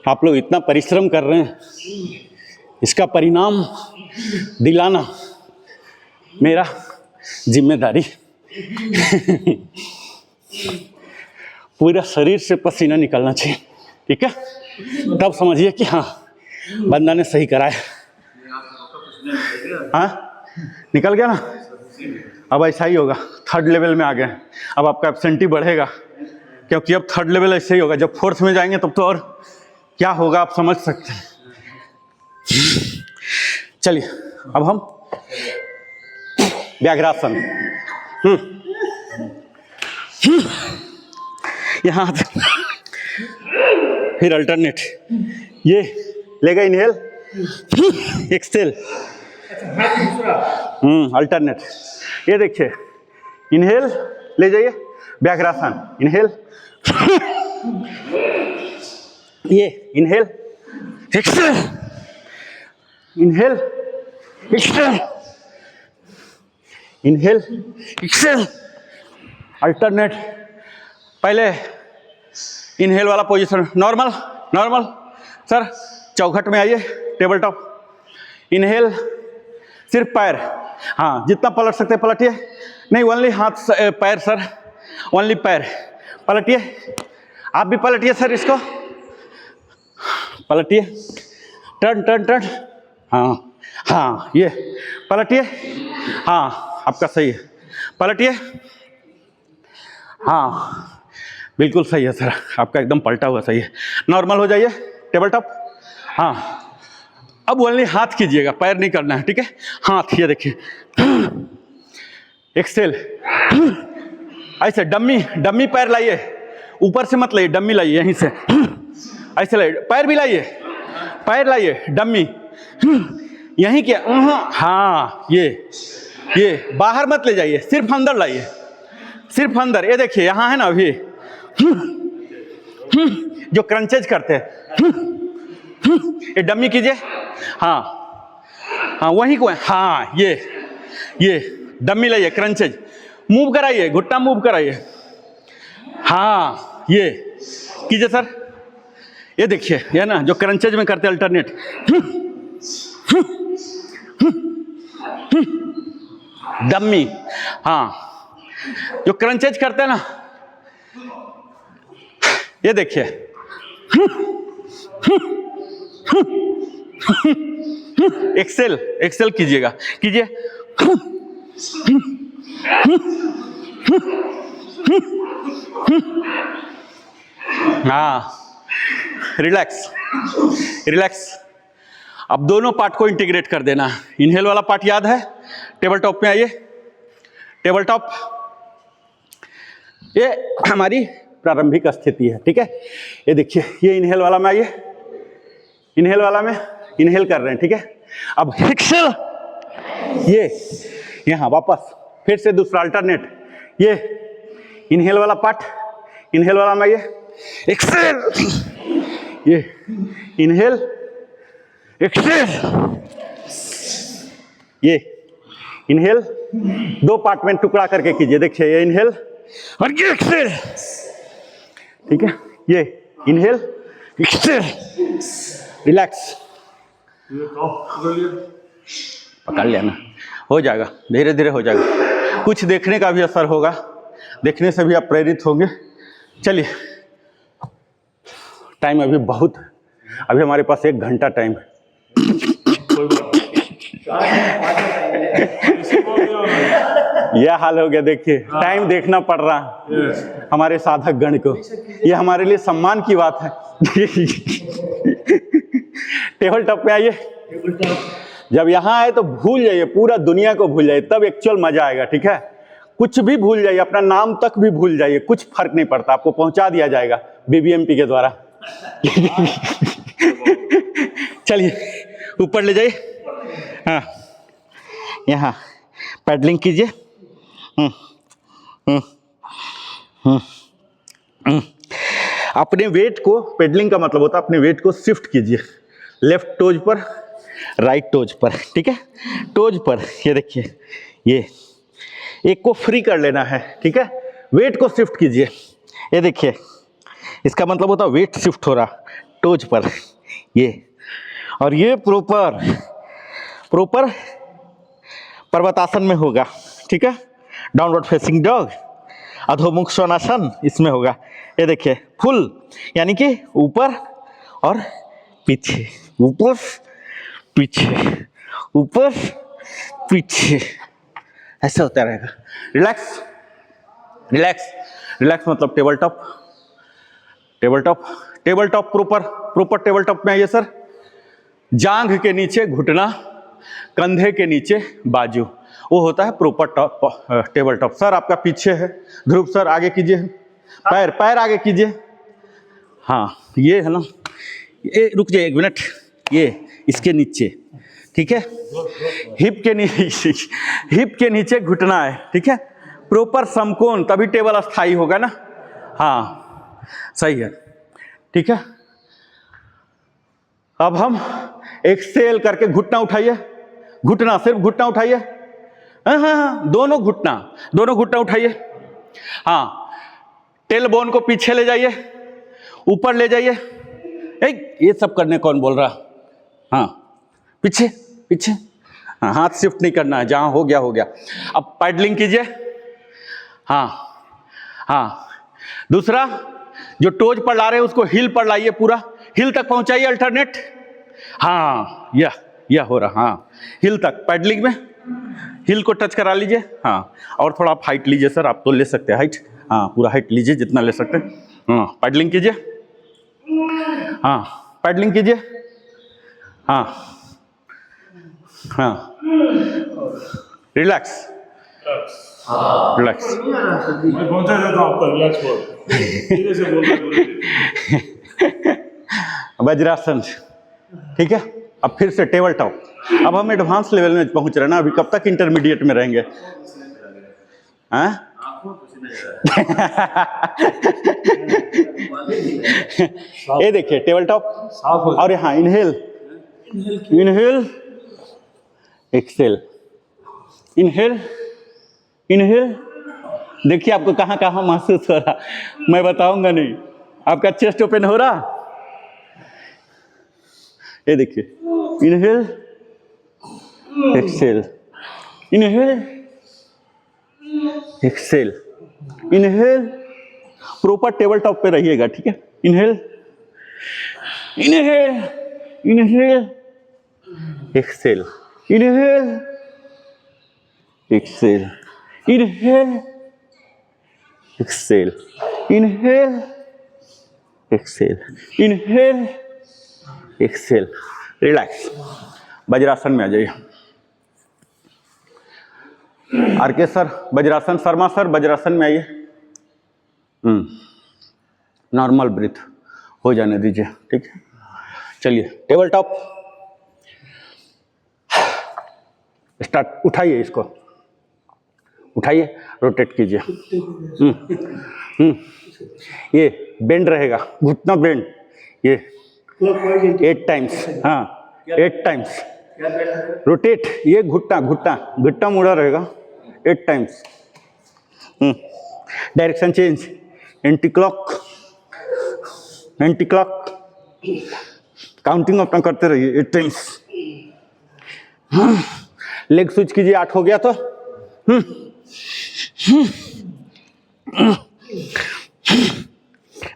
आप लोग इतना परिश्रम कर रहे हैं, इसका परिणाम दिलाना मेरा जिम्मेदारी। पूरा शरीर से पसीना निकलना चाहिए, ठीक है? तब समझिए कि हाँ बंदा ने सही कराया। हाँ निकल गया ना। अब ऐसा ही होगा, थर्ड लेवल में आ गए। अब आपका एब्सेंटी बढ़ेगा, क्योंकि अब थर्ड लेवल ऐसे ही होगा। जब फोर्थ में जाएंगे तब तो और क्या होगा आप समझ सकते हैं। चलिए अब हम व्याघ्रासन, यहाँ फिर अल्टरनेट, ये लेगा इनहेल, एक्सहेल, अल्टरनेट। ये देखिए इनहेल ले जाइए, व्याघ्रासन, इनहेल, ये inhale, exhale, inhale, exhale, inhale, exhale, alternate. पहले इनहेल वाला पोजीशन, नॉर्मल नॉर्मल। सर चौखट में आइए, टेबल टॉप, इनहेल, सिर्फ पैर, हाँ जितना पलट सकते पलटिए, नहीं ओनली हाथ पैर सर, ओनली पैर पलटिए। आप भी पलटिए सर, इसको पलटिए, टर्न टर्न टर्न, हाँ हाँ ये पलटिए, हाँ आपका सही है, पलटिए, हाँ बिल्कुल सही है सर, आपका एकदम पलटा हुआ सही है। नॉर्मल हो जाइए, टेबल टॉप, हाँ अब ओनली हाथ कीजिएगा, पैर नहीं करना है, ठीक है। हाथ, ये देखिए, एक्सेल, ऐसे डम्मी डम्मी पैर लाइए, ऊपर से मत लाइए, डम्मी लाइए यहीं से, ऐसे लाइए, पैर भी लाइए, पैर लाइए, डम्मी यहीं क्या, हाँ ये बाहर मत ले जाइए, सिर्फ अंदर लाइए, सिर्फ अंदर। ये देखिए यहाँ है ना अभी जो क्रंचेज करते हैं, ये डम्मी कीजिए, हाँ हाँ वहीं को, हाँ ये डम्मी लाइए, क्रंचेज मूव कराइए, घुटना मूव कराइए, हाँ ये कीजिए सर। ये देखिए ये ना जो क्रंचेज में करते हैं अल्टरनेट, डम्मी, हाँ जो क्रंचेज करते हैं ना, ये देखिए एक्सेल, एक्सेल कीजिएगा, कीजिए, हाँ रिलैक्स रिलैक्स। अब दोनों पार्ट को इंटीग्रेट कर देना। इनहेल वाला पार्ट याद है, टेबल टॉप में आइए, टेबल टॉप, ये हमारी प्रारंभिक स्थिति है, ठीक है। ये देखिए ये इनहेल वाला में आइए, इनहेल वाला में इनहेल कर रहे हैं, ठीक है। अब एक्सेल, ये यहाँ वापस फिर से दूसरा अल्टरनेट, ये इनहेल वाला पार्ट, इनहेल वाला में आइए, एक्सेल, ये इनहेल, एक्सेल, ये इनहेल, दो पार्ट में टुकड़ा करके कीजिए, देखिए ये इनहेल और ये एक्सेल, ठीक है। ये इनहेल, एक्सेल, रिलैक्स, पकड़ लेना, हो जाएगा, धीरे धीरे हो जाएगा। कुछ देखने का भी असर होगा, देखने से भी आप प्रेरित होंगे। चलिए टाइम अभी बहुत, अभी हमारे पास 1 घंटा टाइम है। यह हाल हो गया, देखिए टाइम देखना पड़ रहा है हमारे साधक गण को, ये हमारे लिए सम्मान की बात है। टेबल टॉप पे आइए, जब यहाँ आए तो भूल जाइए, पूरा दुनिया को भूल जाइए, तब एक्चुअल मजा आएगा, ठीक है। कुछ भी भूल जाइए, अपना नाम तक भी भूल जाइए, कुछ फर्क नहीं पड़ता, आपको पहुंचा दिया जाएगा बीबीएमपी के द्वारा। चलिए ऊपर ले जाइए, हाँ यहाँ पैडलिंग कीजिए, अपने वेट को, पेडलिंग का मतलब होता है अपने वेट को शिफ्ट कीजिए, लेफ्ट टोज पर, राइट टोज पर, ठीक है। टोज पर ये देखिए, ये एक को फ्री कर लेना है, ठीक है। वेट को शिफ्ट कीजिए, ये देखिए इसका मतलब होता है वेट शिफ्ट हो रहा टोज पर, ये, और ये प्रॉपर पर्वतासन में होगा, ठीक है। डाउनवर्ड फेसिंग डॉग, अधोमुख सोनासन इसमें होगा। ये देखिए फुल, यानी कि ऊपर और पीछे, ऊपर पीछे, ऊपर पीछे, ऐसा होता रहेगा। रिलैक्स रिलैक्स रिलैक्स मतलब table top, table top, table top proper table top में आइए सर। जांघ के नीचे घुटना, कंधे के नीचे बाजू, वो होता है proper top table top. Sir आपका पीछे है, ध्रुव सर आगे कीजिए, पैर आगे कीजिए। हाँ ये है ना, ये रुक जाइए 1 मिनट, ये इसके नीचे, ठीक है, हिप के नीचे घुटना है, ठीक है, प्रॉपर समकोण, तभी टेबल अस्थाई होगा ना। हाँ सही है, ठीक है। अब हम एक्सेल करके घुटना उठाइए, घुटना, सिर्फ घुटना उठाइए। हाँ, दोनों घुटना उठाइए। हाँ, टेल बोन को पीछे ले जाइए, ऊपर ले जाइए। ये सब करने कौन बोल रहा? हाँ, पीछे पीछे, हाँ, हाथ शिफ्ट नहीं करना है, जहां हो गया। अब पैडलिंग कीजिए। हाँ, दूसरा जो टोज पर ला रहे हैं उसको हिल पर लाइए, पूरा हिल तक पहुंचाइए, अल्टरनेट। हाँ, यह हो रहा, हाँ, हिल तक, पैडलिंग में हिल को टच करा लीजिए। हाँ, और थोड़ा आप हाइट लीजिए सर, आप तो ले सकते हैं हाइट। हाँ, पूरा हाइट लीजिए जितना ले सकते हैं। हाँ, पैडलिंग कीजिए। हाँ, पैडलिंग कीजिए। हाँ, रिलैक्स रिलैक्स। मैं पहुंचा जाता हूँ आपका, रिलैक्स बोल, धीरे से बोलना। वज्रासन, ठीक है। अब फिर से टेबल टॉप। अब हम एडवांस लेवल में पहुंच रहे हैं ना, अभी कब तक इंटरमीडिएट में रहेंगे? हाँ ये देखिए टेबल टॉप, और यहाँ इनहेल एक्सेल, इनहेल। देखिए आपको कहाँ कहाँ महसूस हो रहा, मैं बताऊंगा नहीं। आपका चेस्ट ओपन हो रहा, ये देखिए, inhale exhale, inhale exhale, inhale. Proper table top पे रहिएगा, ठीक है। Inhale exhale, inhale exhale, inhale exhale, inhale exhale, inhale exhale. Relax, vajrasana में आ जाइए। R K sir vajrasana, Sharma sir vajrasana में आइए। नॉर्मल ब्रीथ हो जाने दीजिए, ठीक है। चलिए टेबल टॉप स्टार्ट, उठाइए, इसको उठाइए, रोटेट कीजिए। ये बेंड रहेगा, घुटना बेंड, ये 8 टाइम्स। हाँ, 8 टाइम्स रोटेट, ये घुटना मुड़ा रहेगा 8 times. Direction change, anti clock, counting अपना करते रहिए 8 टाइम्स। लेग स्विच कीजिए, 8 हो गया तो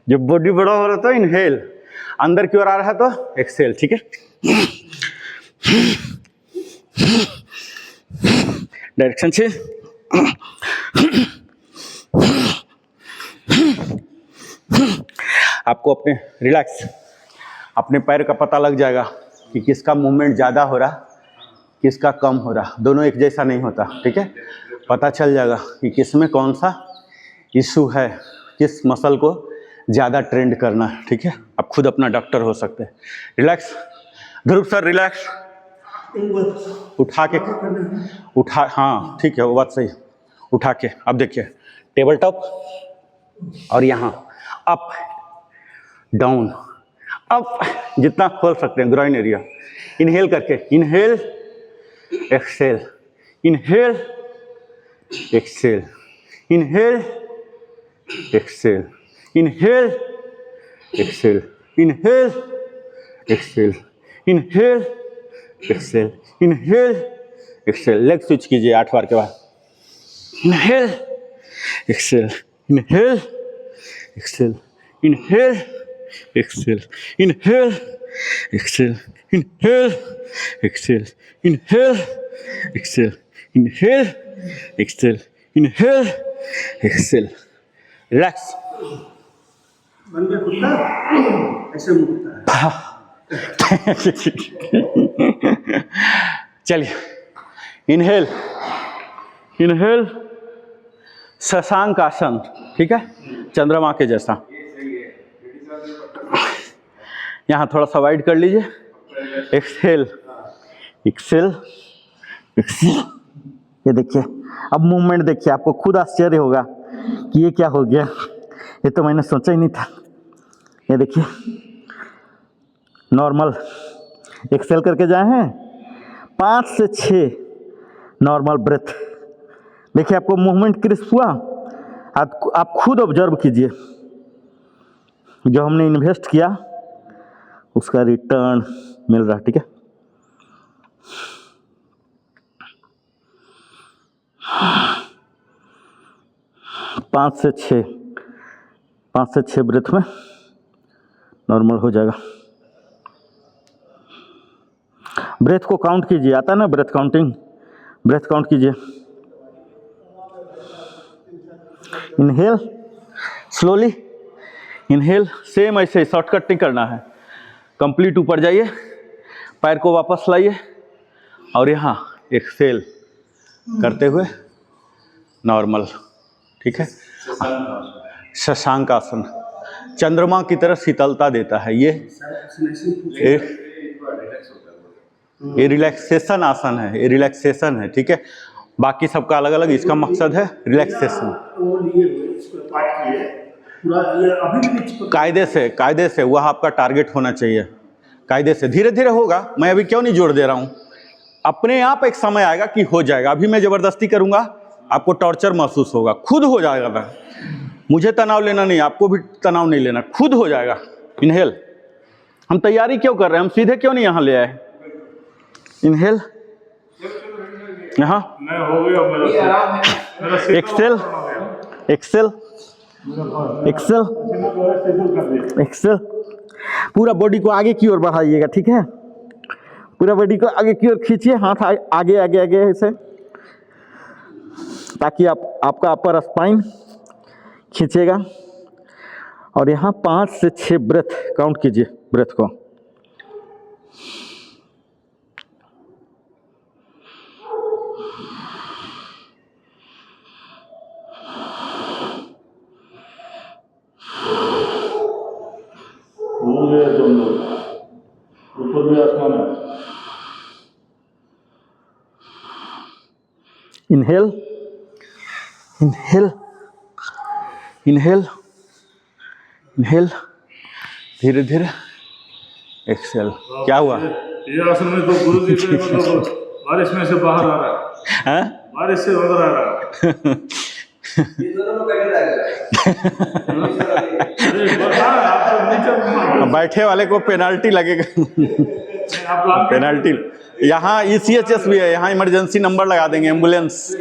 जब बॉडी बड़ा हो रहा था इनहेल, अंदर की ओर आ रहा है तो एक्सेल, ठीक है। डायरेक्शन से आपको अपने रिलैक्स, अपने पैर का पता लग जाएगा कि किसका मूवमेंट ज़्यादा हो रहा, किसका कम हो रहा। दोनों एक जैसा नहीं होता, ठीक है। पता चल जाएगा कि किसमें कौन सा इशू है, किस मसल को ज़्यादा ट्रेंड करना है, ठीक है। आप खुद अपना डॉक्टर हो सकते हैं। रिलैक्स, ध्रुव सर रिलैक्स, उठा, हाँ ठीक है, वो बात सही है। उठा के अब देखिए टेबल टॉप, और यहाँ अप डाउन, अप जितना खोल सकते हैं ग्राइन एरिया। इनहेल करके, inhale exhale, inhale exhale, inhale exhale, inhale exhale, inhale exhale, inhale exhale, inhale exhale. Leg switch कीजिए 8 बार के बाद। Inhale exhale, inhale exhale, inhale exhale, inhale exhale, inhale, exhale, inhale, exhale, inhale, exhale, inhale, exhale. Relax. बन गया कुत्ता ऐसे मुड़ता है। चलिए, inhale, inhale, Shashank आसन, ठीक है, चंद्रमा के जैसा। यहाँ थोड़ा सा वाइड कर लीजिए। Exhale, exhale, exhale. ये देखिए, अब मूवमेंट देखिए, आपको खुद आश्चर्य होगा कि ये क्या हो गया, ये तो मैंने सोचा ही नहीं था। ये देखिए, नॉर्मल एक्सेल करके जाए हैं, 5 से 6 नॉर्मल ब्रेथ। देखिए आपको मूवमेंट क्रिस्प हुआ। आप खुद ऑब्जर्व कीजिए, जो हमने इन्वेस्ट किया उसका रिटर्न मिल रहा है, ठीक है। पाँच से छः ब्रेथ में नॉर्मल हो जाएगा। ब्रेथ को काउंट कीजिए, आता है ना ब्रेथ काउंटिंग, ब्रेथ काउंट कीजिए। इनहेल स्लोली, इनहेल, सेम ऐसे शॉर्टकट नहीं करना है, कंप्लीट ऊपर जाइए, पैर को वापस लाइए और यहाँ एक्सेल करते हुए नॉर्मल, ठीक है। शशांक आसन चंद्रमा की तरह शीतलता देता है। ये रिलैक्सेशन आसन है, ये रिलैक्सेशन है, ठीक है। बाकी सबका अलग अलग, इसका मकसद है रिलैक्सेशन। कायदे से वह आपका टारगेट होना चाहिए, कायदे से, धीरे धीरे होगा। मैं अभी क्यों नहीं जोर दे रहा हूँ, अपने आप एक समय आएगा कि हो जाएगा। अभी मैं ज़बरदस्ती करूँगा, आपको टॉर्चर महसूस होगा, खुद हो जाएगा ना। मुझे तनाव लेना नहीं, आपको भी तनाव नहीं लेना, खुद हो जाएगा। इनहेल, हम तैयारी क्यों कर रहे हैं, हम सीधे क्यों नहीं यहाँ ले आए। इनहेल, यहाँ एक्सेल, एक्सेल, एक्सेल, एक्सेल। पूरा बॉडी को आगे की ओर बढ़ाइएगा, ठीक है। पूरा बॉडी को आगे की ओर खींचिए, हाथ आगे आगे आगे ऐसे, ताकि आपका अपर स्पाइन खींचेगा। और यहाँ 5 से 6 ब्रेथ काउंट कीजिए, ब्रेथ को। ऊपर भी आसमान है। इनहेल, इनहेल, इनहेल, इनहेल, धीरे धीरे एक्सेल। क्या हुआ? ये आसन में तो गुरु जी से मतलब बारिश में से बाहर आ रहा है, बारिश से अंदर आ रहा है। ये दोनों को कैसे लगेगा? बैठे वाले को पेनाल्टी लगेगा। पेनाल्टी यहाँ ECHS भी है, यहाँ इमरजेंसी नंबर लगा देंगे, एम्बुलेंस।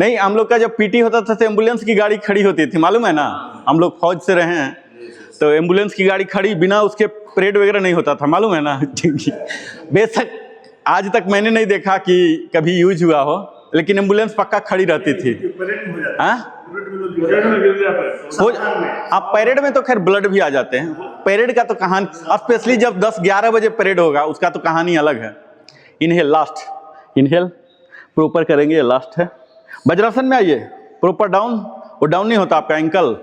नहीं, हम लोग का जब PT होता था तो एम्बुलेंस की गाड़ी खड़ी होती थी, मालूम है ना। हम लोग फौज से रहे हैं, तो एम्बुलेंस की गाड़ी खड़ी, बिना उसके परेड वगैरह नहीं होता था, मालूम है ना। बेशक आज तक मैंने नहीं देखा कि कभी यूज हुआ हो, लेकिन एम्बुलेंस पक्का खड़ी रहती थी। हाँ, आप परेड में तो खैर ब्लड भी आ जाते हैं। परेड का तो कहानी, स्पेशली जब 10-11 बजे परेड होगा, उसका तो कहानी अलग है। इनहेल, लास्ट इनहेल, प्रॉपर करेंगे, ये लास्ट है। वज्रासन में आइए, प्रॉपर डाउन, वो डाउन नहीं होता आपका एंकल।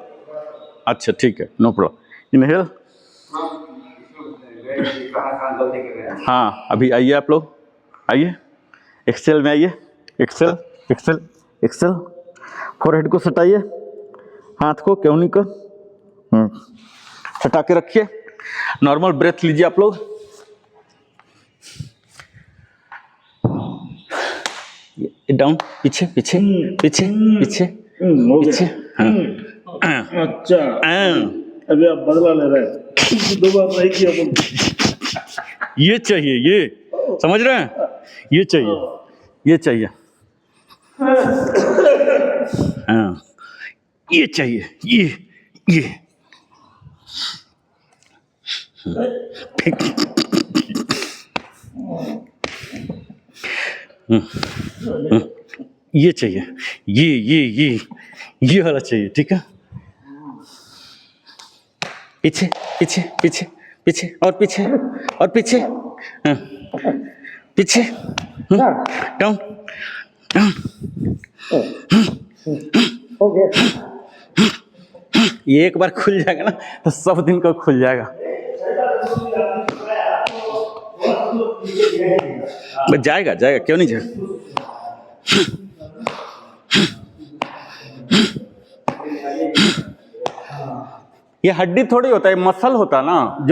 अच्छा ठीक है, नो प्रॉब्लम। इनहेल, हाँ अभी आइए आप लोग, आइए एक्सेल में आइए, एक्सेल, एक्सेल, एक्सेल। फोरहेड को सटाइए, हाथ को केवनी को सटा के रखिए। नॉर्मल ब्रेथ लीजिए आप लोग। डाउन, पीछे पीछे पीछे पीछे पीछे। अच्छा, अभी आप बदला ले रहे हैं। दो बार नहीं किया। ये चाहिए, ये समझ रहे हैं, ये चाहिए, ये चाहिए, हाँ ये चाहिए, ये ये चाहिए, ये वाला चाहिए, ठीक है। पीछे पीछे पीछे पीछे और पीछे और पीछे, हाँ, पीछे, डाउन डाउन। ये एक बार खुल जाएगा ना तो सब दिन को खुल जाएगा। बस जाएगा जाएगा, क्यों नहीं जाएगा। ये हड्डी थोड़ी होता है, मसल होता है ना,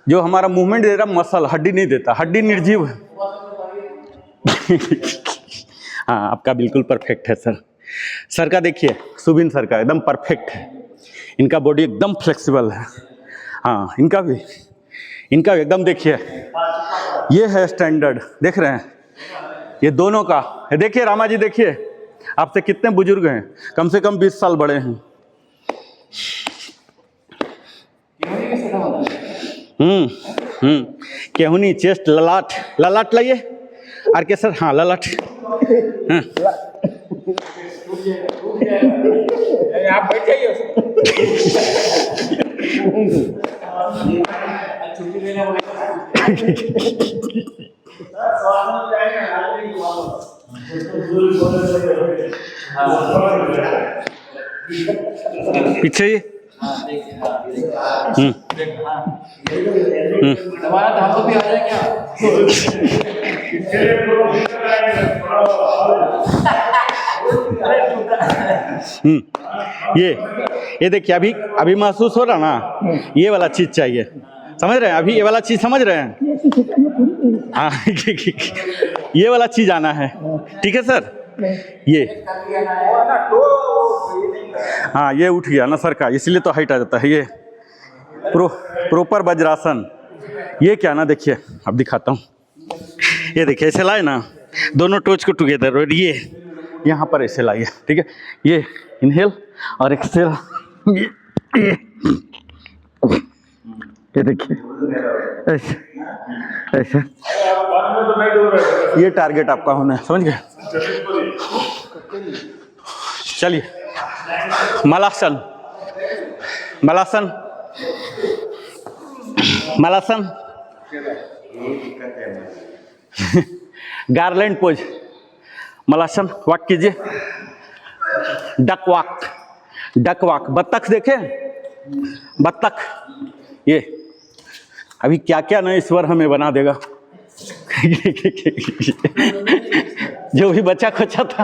जो हमारा मूवमेंट दे रहा मसल, हड्डी नहीं देता, हड्डी निर्जीव है। हाँ, आपका बिल्कुल परफेक्ट है सर। सर का देखिए, सुबिन सर का एकदम परफेक्ट है, इनका बॉडी एकदम फ्लेक्सिबल है। हाँ, इनका भी एकदम देखिए, ये है स्टैंडर्ड, देख रहे हैं ये दोनों का। देखिए रामा जी, देखिए आपसे कितने बुजुर्ग हैं, कम से कम 20 साल बड़े हैं। केहुनी, चेस्ट, ललाट लाइए आर के सर। हाँ, ललाट, हाँ। आप बैठ जाइए। पीछे ये, हमारा धातु भी आ जाए क्या? ये देखिए, अभी महसूस हो रहा ना, ये वाला चीज चाहिए, समझ रहे हैं? अभी ये वाला चीज समझ रहे हैं? हाँ, ये वाला चीज आना है, ठीक है सर। ये हाँ, ये उठ गया ना सर का, इसलिए तो हाइट आ जाता है। ये प्रॉपर वज्रासन। ये क्या ना, देखिए अब दिखाता हूँ। ये देखिए, ऐसे लाए ना दोनों टोच को टुगेदर, और ये यहाँ पर ऐसे लाइए, ठीक है। ये इनहेल और एक्सहेल। ये देखिए, ऐसे ऐसे। ये टारगेट आपका होना है, समझ गए? चलिए, malasana, malasana, malasana, garland pose, malasana. Walk कीजिए, डक वॉक, डक वॉक। बत्तख देखे, बत्तख। ये अभी क्या क्या नए ईश्वर हमें बना देगा। जो भी बच्चा खोचा था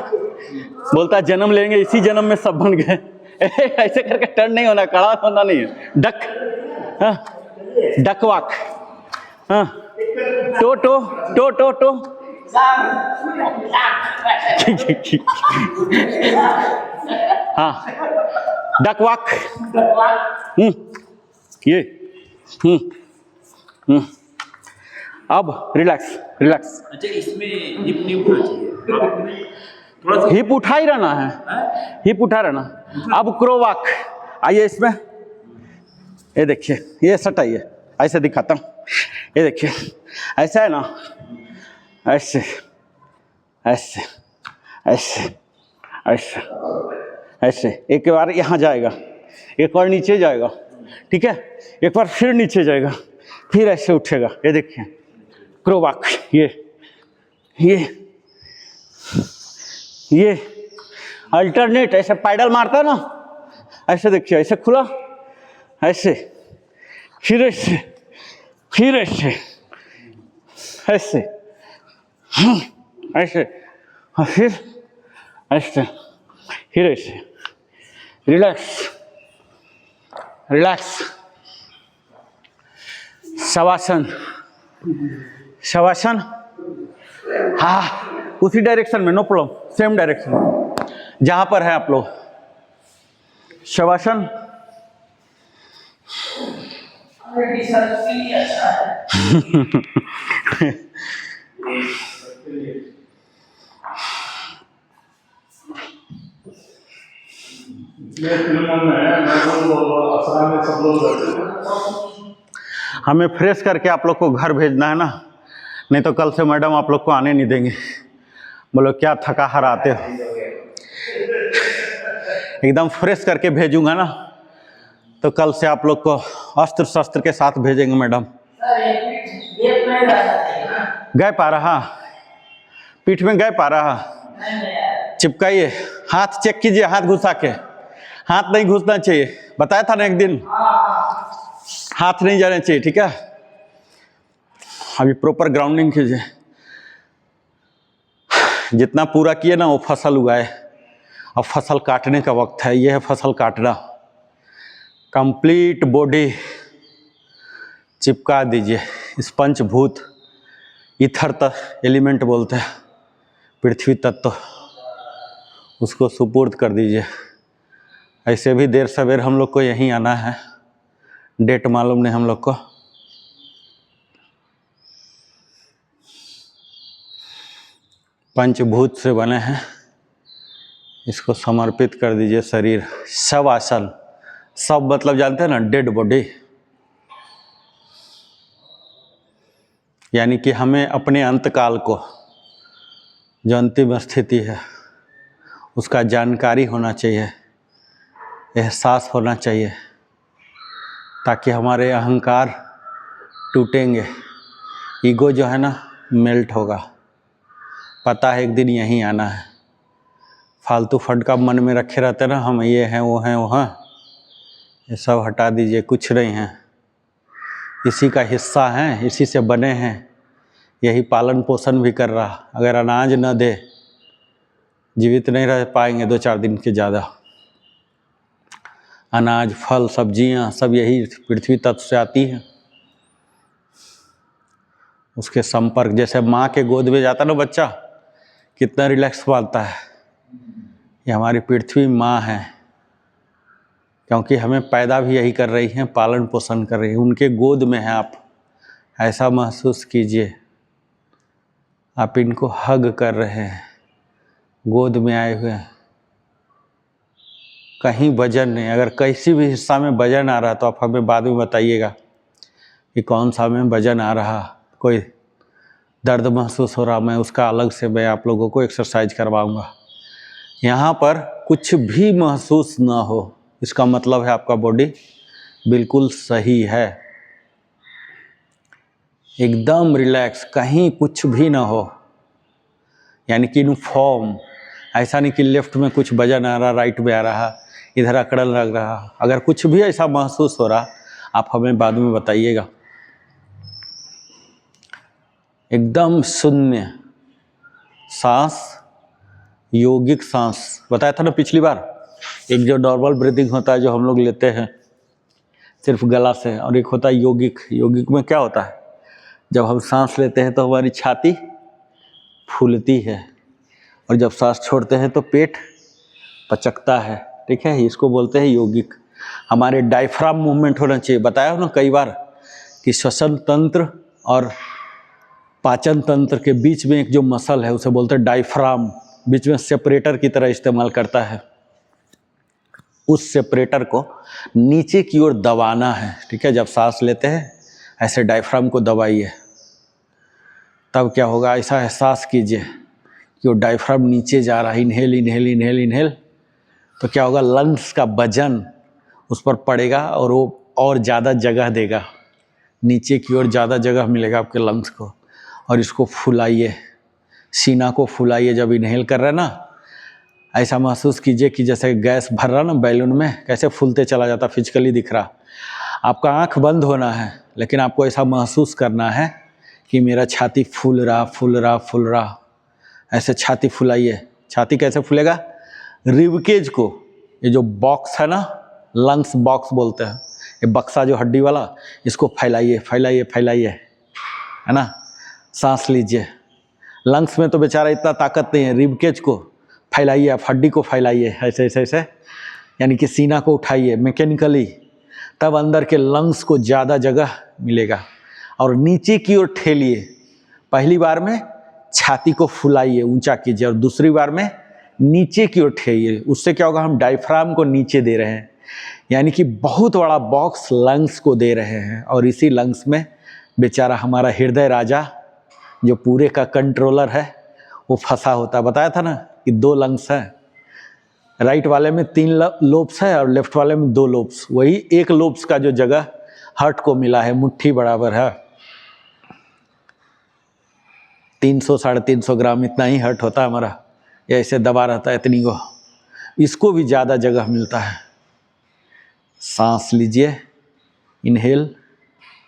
बोलता जन्म लेंगे इसी जन्म में सब बन गए। ऐसे करके टर्न नहीं होना, खड़ा होना नहीं है। डक, हाँ, डक वॉक, हाँ, toe toe toe toe toe. हाँ, डक वॉक। ये अब रिलैक्स, रिलैक्स। अच्छा, इसमें हिप नहीं उठना चाहिए, थोड़ा सा हिप उठा ही रहना है, हिप उठा रहना। अब क्रो वॉक आइए इसमें। ये देखिए, ये सटाइए, ऐसे दिखाता हूँ। ये देखिए, ऐसा है ना, ऐसे ऐसे ऐसे ऐसे ऐसे। एक बार यहाँ जाएगा, एक बार नीचे जाएगा, ठीक है, एक बार फिर नीचे जाएगा, फिर ऐसे उठेगा। ये देखिए, क्रो वॉक। ये अल्टरनेट, ऐसे पैडल मारता है ना, ऐसे देखिए, ऐसे खुला, ऐसे, फिर ऐसे, फिर ऐसे, ऐसे, ऐसे, फिर ऐसे, फिर ऐसे। Relax, relax. शवासन, शवासन। हाँ, उसी डायरेक्शन में, नो प्रॉब्लम, सेम डायरेक्शन जहां पर है आप लोग। शवासन। फिल्मों में सब लोग हमें फ्रेश करके आप लोग को घर भेजना है ना, नहीं तो कल से मैडम आप लोग को आने नहीं देंगे। बोलो क्या थका हार आते हो। एकदम फ्रेश करके भेजूंगा ना, तो कल से आप लोग को अस्त्र शस्त्र के साथ भेजेंगे मैडम। गैप आ रहा, पीठ में गैप आ रहा, चिपकाइए, हाथ चेक कीजिए, हाथ घुसा के। हाथ नहीं घुसना चाहिए, बताया था ना एक दिन, हाथ नहीं जाना चाहिए, ठीक है। अभी प्रॉपर ग्राउंडिंग कीजिए। जितना पूरा किए ना वो फसल उगाए। अब फसल काटने का वक्त है, ये है फसल काटना। कंप्लीट बॉडी चिपका दीजिए। इस पंचभूत ईथर एलिमेंट बोलते हैं, पृथ्वी तत्व, उसको सुपुर्द कर दीजिए। ऐसे भी देर सवेर हम लोग को यहीं आना है, डेट मालूम नहीं हम लोग को। पंचभूत से बने हैं, इसको समर्पित कर दीजिए शरीर। शव आसन, सब मतलब जानते हैं ना, डेड बॉडी। यानी कि हमें अपने अंतकाल को, जो अंतिम स्थिति है, उसका जानकारी होना चाहिए, एहसास होना चाहिए, ताकि हमारे अहंकार टूटेंगे, ईगो जो है ना मेल्ट होगा। पता है एक दिन यहीं आना है। फालतू फटका मन में रखे रहते ना, हम ये हैं वो हैं वो हैं, ये सब हटा दीजिए। कुछ नहीं है, इसी का हिस्सा हैं, इसी से बने हैं, यही पालन पोषण भी कर रहा। अगर अनाज न दे, जीवित नहीं रह पाएंगे 2-4 दिन के ज़्यादा। अनाज, फल, सब्जियां सब यही पृथ्वी तत्व से आती हैं। उसके संपर्क, जैसे माँ के गोद में जाता ना बच्चा, कितना रिलैक्स पाता है। ये हमारी पृथ्वी माँ है, क्योंकि हमें पैदा भी यही कर रही हैं, पालन पोषण कर रही है। उनके गोद में है आप, ऐसा महसूस कीजिए। आप इनको हग कर रहे हैं, गोद में आए हुए हैं। कहीं वजन नहीं। अगर किसी भी हिस्सा में वजन आ रहा तो आप हमें बाद में बताइएगा कि कौन सा में वजन आ रहा, कोई दर्द महसूस हो रहा, मैं उसका अलग से मैं आप लोगों को एक्सरसाइज करवाऊंगा। यहाँ पर कुछ भी महसूस ना हो, इसका मतलब है आपका बॉडी बिल्कुल सही है, एकदम रिलैक्स, कहीं कुछ भी ना हो। यानी कि यूनिफॉर्म, ऐसा नहीं कि लेफ्ट में कुछ वजन आ रहा, राइट में आ रहा, इधर अकड़न लग रहा। अगर कुछ भी ऐसा महसूस हो रहा, आप हमें बाद में बताइएगा। एकदम शून्य सांस, योगिक सांस। बताया था ना पिछली बार, एक जो नॉर्मल ब्रीदिंग होता है जो हम लोग लेते हैं सिर्फ गला से, और एक होता है योगिक। योगिक में क्या होता है, जब हम सांस लेते हैं तो हमारी छाती फूलती है, और जब सांस छोड़ते हैं तो पेट पचकता है, ठीक है। इसको बोलते हैं योगिक। हमारे डायफ्राम मूवमेंट होना चाहिए। बताया ना कई बार कि श्वसन तंत्र और पाचन तंत्र के बीच में एक जो मसल है उसे बोलते हैं डायफ्राम, बीच में सेपरेटर की तरह इस्तेमाल करता है। उस सेपरेटर को नीचे की ओर दबाना है, ठीक है। जब सांस लेते हैं ऐसे डायफ्राम को दबाइए, तब क्या होगा, ऐसा एहसास कीजिए कि वो डायफ्राम नीचे जा रहा है। इनहेल इनहेल इनहेल इनहेल, तो क्या होगा, लंग्स का वजन उस पर पड़ेगा और वो और ज़्यादा जगह देगा, नीचे की ओर ज़्यादा जगह मिलेगा आपके लंग्स को। और इसको फुलाइए, सीना को फुलाइए। जब इनहेल कर रहे हैं ना, ऐसा महसूस कीजिए कि जैसे गैस भर रहा ना बैलून में, कैसे फूलते चला जाता, फिजिकली दिख रहा। आपका आँख बंद होना है, लेकिन आपको ऐसा महसूस करना है कि मेरा छाती फूल रहा फूल रहा फूल रहा। ऐसे छाती फुलाइए। छाती कैसे फूलेगा, रिबकेज को, ये जो बॉक्स है ना, लंग्स बॉक्स बोलते हैं, ये बक्सा जो हड्डी वाला, इसको फैलाइए फैलाइए फैलाइए, है ना। सांस लीजिए। लंग्स में तो बेचारा इतना ताकत नहीं है, रिबकेज को फैलाइए, आप हड्डी को फैलाइए ऐसे ऐसे ऐसे, यानी कि सीना को उठाइए मैकेनिकली, तब अंदर के लंग्स को ज़्यादा जगह मिलेगा। और नीचे की ओर ठेलिए। पहली बार में छाती को फुलाइए, ऊंचा कीजिए, और दूसरी बार में नीचे की ओर ठेलिए। उससे क्या होगा, हम डायफ्राम को नीचे दे रहे हैं, यानी कि बहुत बड़ा बॉक्स लंग्स को दे रहे हैं, और इसी लंग्स में बेचारा हमारा हृदय राजा जो पूरे का कंट्रोलर है वो फंसा होता है। बताया था ना कि 2 लंग्स हैं, राइट वाले में 3 लोब्स है और लेफ्ट वाले में 2 लोब्स। वही 1 लोब्स का जो जगह हार्ट को मिला है, मुट्ठी बराबर है, 300-350 ग्राम इतना ही हार्ट होता है हमारा, या ऐसे दबा रहता है इतनी को, इसको भी ज़्यादा जगह मिलता है। सांस लीजिए, इनहेल,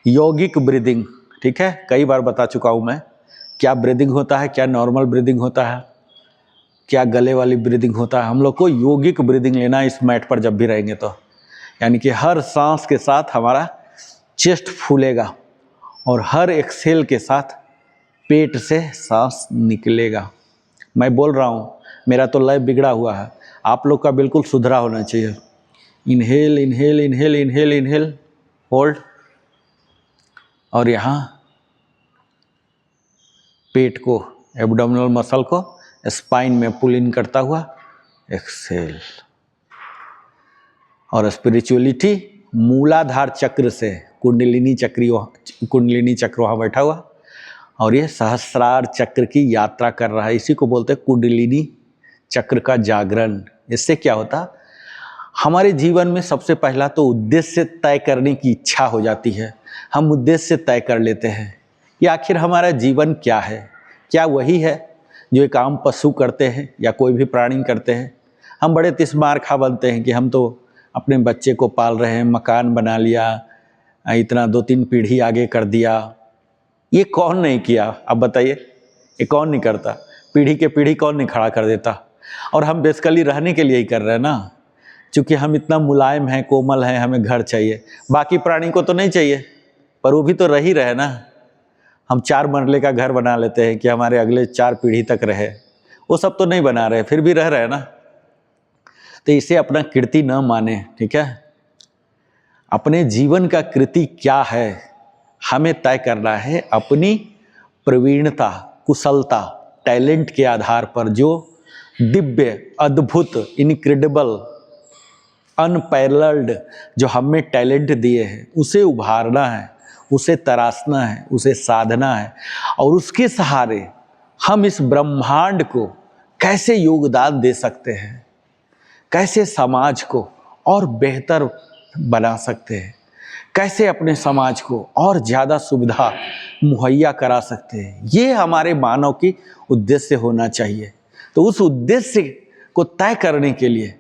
यौगिक ब्रीदिंग, ठीक है, कई बार बता चुका हूँ मैं क्या ब्रीदिंग होता है, क्या नॉर्मल ब्रीदिंग होता है, क्या गले वाली ब्रीदिंग होता है। हम लोग को यौगिक ब्रीदिंग लेना है इस मैट पर जब भी रहेंगे तो, यानी कि हर सांस के साथ हमारा चेस्ट फूलेगा और हर एक्सहेल के साथ पेट से सांस निकलेगा। मैं बोल रहा हूँ, मेरा तो लय बिगड़ा हुआ है, आप लोग का बिल्कुल सुधरा होना चाहिए। Inhale inhale inhale inhale inhale, hold, और यहाँ पेट को, एब्डोमिनल मसल को स्पाइन में पुल इन करता हुआ एक्सहेल। और स्पिरिचुअलिटी मूलाधार चक्र से, कुंडलिनी चक्र वहाँ बैठा हुआ, और ये सहस्रार चक्र की यात्रा कर रहा है। इसी को बोलते हैं कुंडलिनी चक्र का जागरण। इससे क्या होता, हमारे जीवन में सबसे पहला तो उद्देश्य तय करने की इच्छा हो जाती है। हम उद्देश्य तय कर लेते हैं कि आखिर हमारा जीवन क्या है। क्या वही है जो एक आम पशु करते हैं या कोई भी प्राणी करते हैं। हम बड़े तिस्मार खा बनते हैं कि हम तो अपने बच्चे को पाल रहे हैं, मकान बना लिया, इतना 2-3 पीढ़ी आगे कर दिया। ये कौन नहीं किया, अब बताइए, ये कौन नहीं करता, पीढ़ी के पीढ़ी कौन नहीं खड़ा कर देता। और हम बेसिकली रहने के लिए ही कर रहे हैं ना, क्योंकि हम इतना मुलायम हैं, कोमल हैं, हमें घर चाहिए। बाकी प्राणी को तो नहीं चाहिए, पर वो भी तो रह ही रहे ना। हम 4 मरले का घर बना लेते हैं कि हमारे अगले 4 पीढ़ी तक रहे, वो सब तो नहीं बना रहे, फिर भी रह रहे हैं ना। तो इसे अपना कृति न माने, ठीक है। अपने जीवन का कृति क्या है हमें तय करना है, अपनी प्रवीणता, कुशलता, टैलेंट के आधार पर। जो दिव्य, अद्भुत, इनक्रेडिबल, अनपैरेलल्ड जो हमें टैलेंट दिए हैं, उसे उभारना है, उसे तराशना है, उसे साधना है, और उसके सहारे हम इस ब्रह्मांड को कैसे योगदान दे सकते हैं, कैसे समाज को और बेहतर बना सकते हैं, कैसे अपने समाज को और ज़्यादा सुविधा मुहैया करा सकते हैं। ये हमारे मानव की उद्देश्य होना चाहिए। तो उस उद्देश्य को तय करने के लिए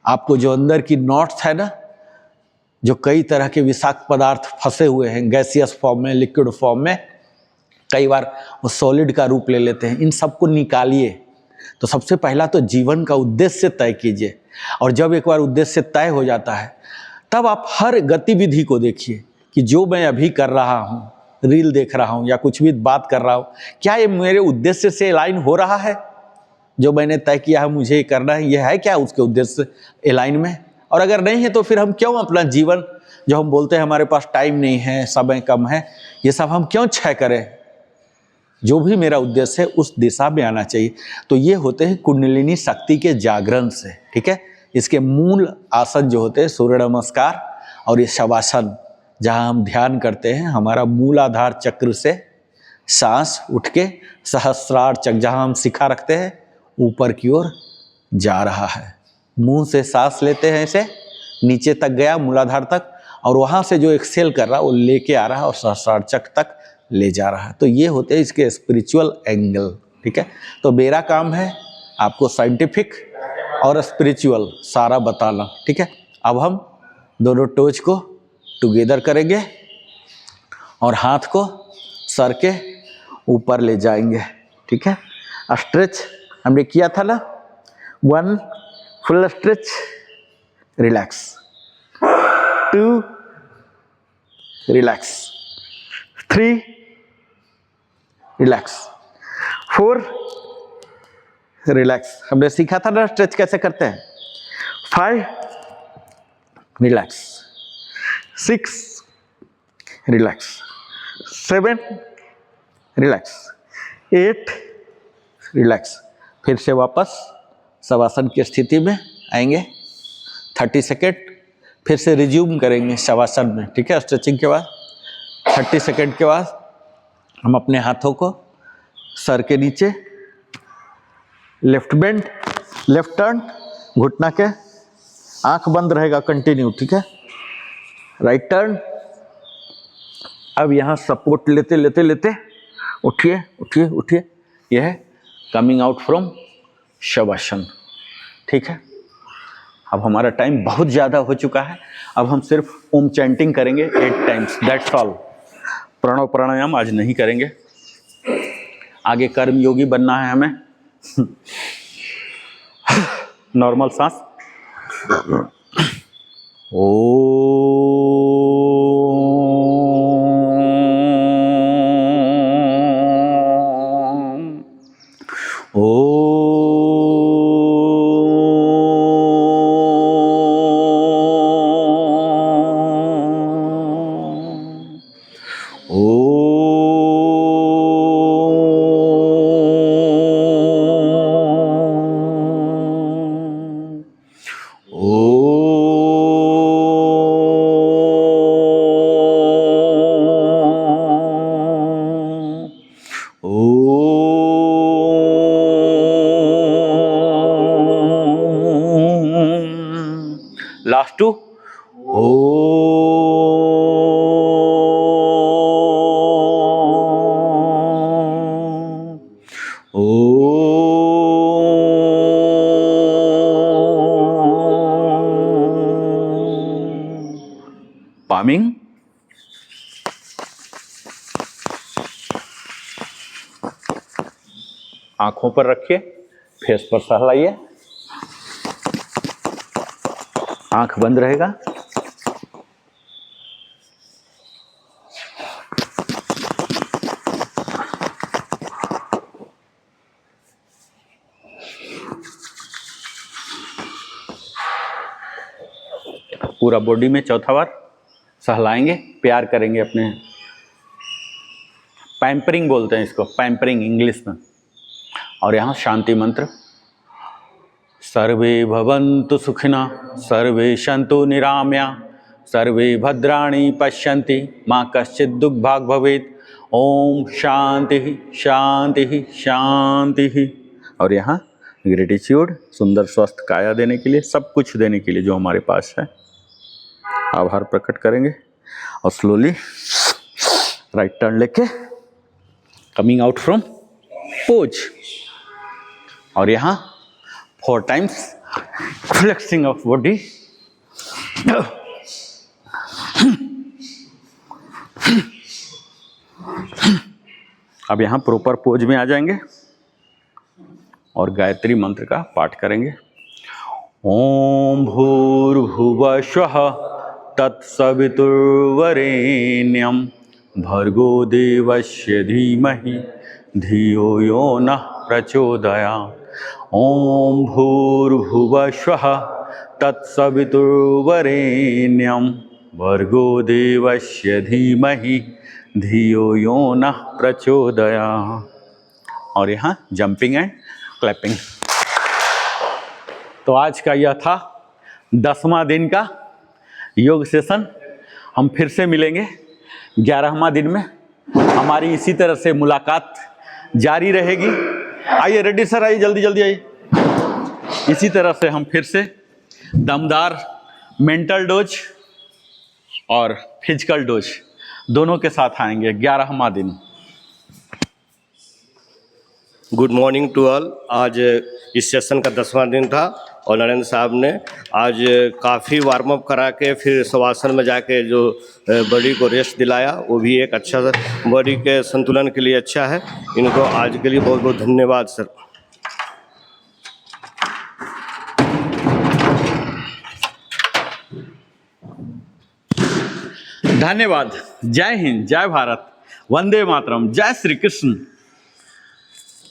आपको जो अंदर की नॉट्स है ना, जो कई तरह के विषाक्त पदार्थ फंसे हुए हैं, गैसियस फॉर्म में, लिक्विड फॉर्म में, कई बार वो सॉलिड का रूप ले लेते हैं, इन सबको निकालिए। तो सबसे पहला तो जीवन का उद्देश्य तय कीजिए, और जब एक बार उद्देश्य तय हो जाता है तब आप हर गतिविधि को देखिए कि जो मैं अभी कर रहा हूँ, रील देख रहा हूँ या कुछ भी बात कर रहा हूँ, क्या ये मेरे उद्देश्य से अलाइन हो रहा है। जो मैंने तय किया है मुझे ये करना है, ये है क्या उसके उद्देश्य अलाइन में। और अगर नहीं है तो फिर हम क्यों अपना जीवन, जो हम बोलते हैं हमारे पास टाइम नहीं है, समय कम है, ये सब हम क्यों क्षय करें। जो भी मेरा उद्देश्य है उस दिशा में आना चाहिए। तो ये होते हैं कुंडलिनी शक्ति के जागरण से, ठीक है। इसके मूल आसन जो होते हैं सूर्य नमस्कार और ये शवासन, जहाँ हम ध्यान करते हैं, हमारा मूलाधार चक्र से सांस उठ के सहस्रार चक्र, जहाँ हम शिखा रखते हैं, ऊपर की ओर जा रहा है। मुंह से सांस लेते हैं, ऐसे नीचे तक गया मूलाधार तक, और वहाँ से जो एक्सेल कर रहा है वो लेके आ रहा है और सहस्रार चक्र तक ले जा रहा है। तो ये होते हैं इसके स्पिरिचुअल एंगल, ठीक है। तो मेरा काम है आपको साइंटिफिक और स्पिरिचुअल सारा बताना, ठीक है। अब हम दोनों टोज को टुगेदर करेंगे और हाथ को सर के ऊपर ले जाएंगे, ठीक है। स्ट्रेच हमने किया था ना, 1 full stretch, relax, 2 relax, 3 relax, 4 relax. हमने सीखा था ना स्ट्रेच कैसे करते हैं। 5 रिलैक्स, 6 रिलैक्स, 7 रिलैक्स, 8 रिलैक्स। फिर से वापस शवासन की स्थिति में आएंगे, 30 सेकेंड, फिर से रिज्यूम करेंगे शवासन में, ठीक है। स्ट्रेचिंग के बाद 30 सेकेंड के बाद हम अपने हाथों को सर के नीचे, लेफ्ट बेंड, लेफ्ट टर्न, घुटना के, आंख बंद रहेगा कंटिन्यू, ठीक है। Right turn. अब यहाँ सपोर्ट लेते लेते लेते उठिए उठिए उठिए। यह है कमिंग आउट फ्रॉम शवासन, ठीक है। अब हमारा टाइम बहुत ज़्यादा हो चुका है। अब हम सिर्फ ओम चैंटिंग करेंगे 8 टाइम्स, दैट्स ऑल। प्रणव प्राणायाम आज नहीं करेंगे। आगे कर्म योगी बनना है हमें। नॉर्मल सांस। Last two palming. आंखों पर रखिए, फेस पर सहलाइए, आंख बंद रहेगा। पूरा बॉडी में चौथा बार सहलाएंगे, प्यार करेंगे अपने। पैम्परिंग बोलते हैं इसको, पैम्परिंग इंग्लिश में। और यहाँ शांति मंत्र, सर्वे भवन्तु सुखिनः, सर्वे सन्तु निरामया, सर्वे भद्राणि पश्यन्ति, मा कश्चित् दुःखभाग् भवेत्। ओम शांति शांति शांति। और यहाँ ग्रेटिट्यूड, सुंदर स्वस्थ काया देने के लिए, सब कुछ देने के लिए जो हमारे पास है, आभार प्रकट करेंगे। और स्लोली राइट टर्न लेके कमिंग आउट फ्रॉम पोज। और यहाँ 4 टाइम्स फ्लेक्सिंग ऑफ बॉडी। अब यहाँ प्रॉपर पोज में आ जाएंगे और गायत्री मंत्र का पाठ करेंगे। ओम भूर्भुवः स्वः तत्सवितुर्वरेण्यं भर्गो देवस्य धीमहि धियो यो नः प्रचोदयात्। ओम भूर्भुवः स्वः तत्सवितुर्वरेण्यं भर्गो देवस्य धीमहि धियो यो नः प्रचोदयात्। और यहाँ जंपिंग एंड क्लैपिंग। तो आज का यह था 10वां दिन का योग सेशन। हम फिर से मिलेंगे 11वां दिन में। हमारी इसी तरह से मुलाकात जारी रहेगी। आइए रेड्डी सर, आइए जल्दी जल्दी आइए। इसी तरह से हम फिर से दमदार मेंटल डोज और फिजिकल डोज दोनों के साथ आएंगे 11वां दिन। Good morning to all. आज इस सेशन का 10वां दिन था और नरेंद्र साहब ने आज काफ़ी वार्म अप करा के फिर शवासन में जाके जो बॉडी को रेस्ट दिलाया, वो भी एक अच्छा बॉडी के संतुलन के लिए अच्छा है। इनको आज के लिए बहुत बहुत धन्यवाद सर। धन्यवाद। जय हिंद, जय भारत, वंदे मातरम, जय श्री कृष्ण।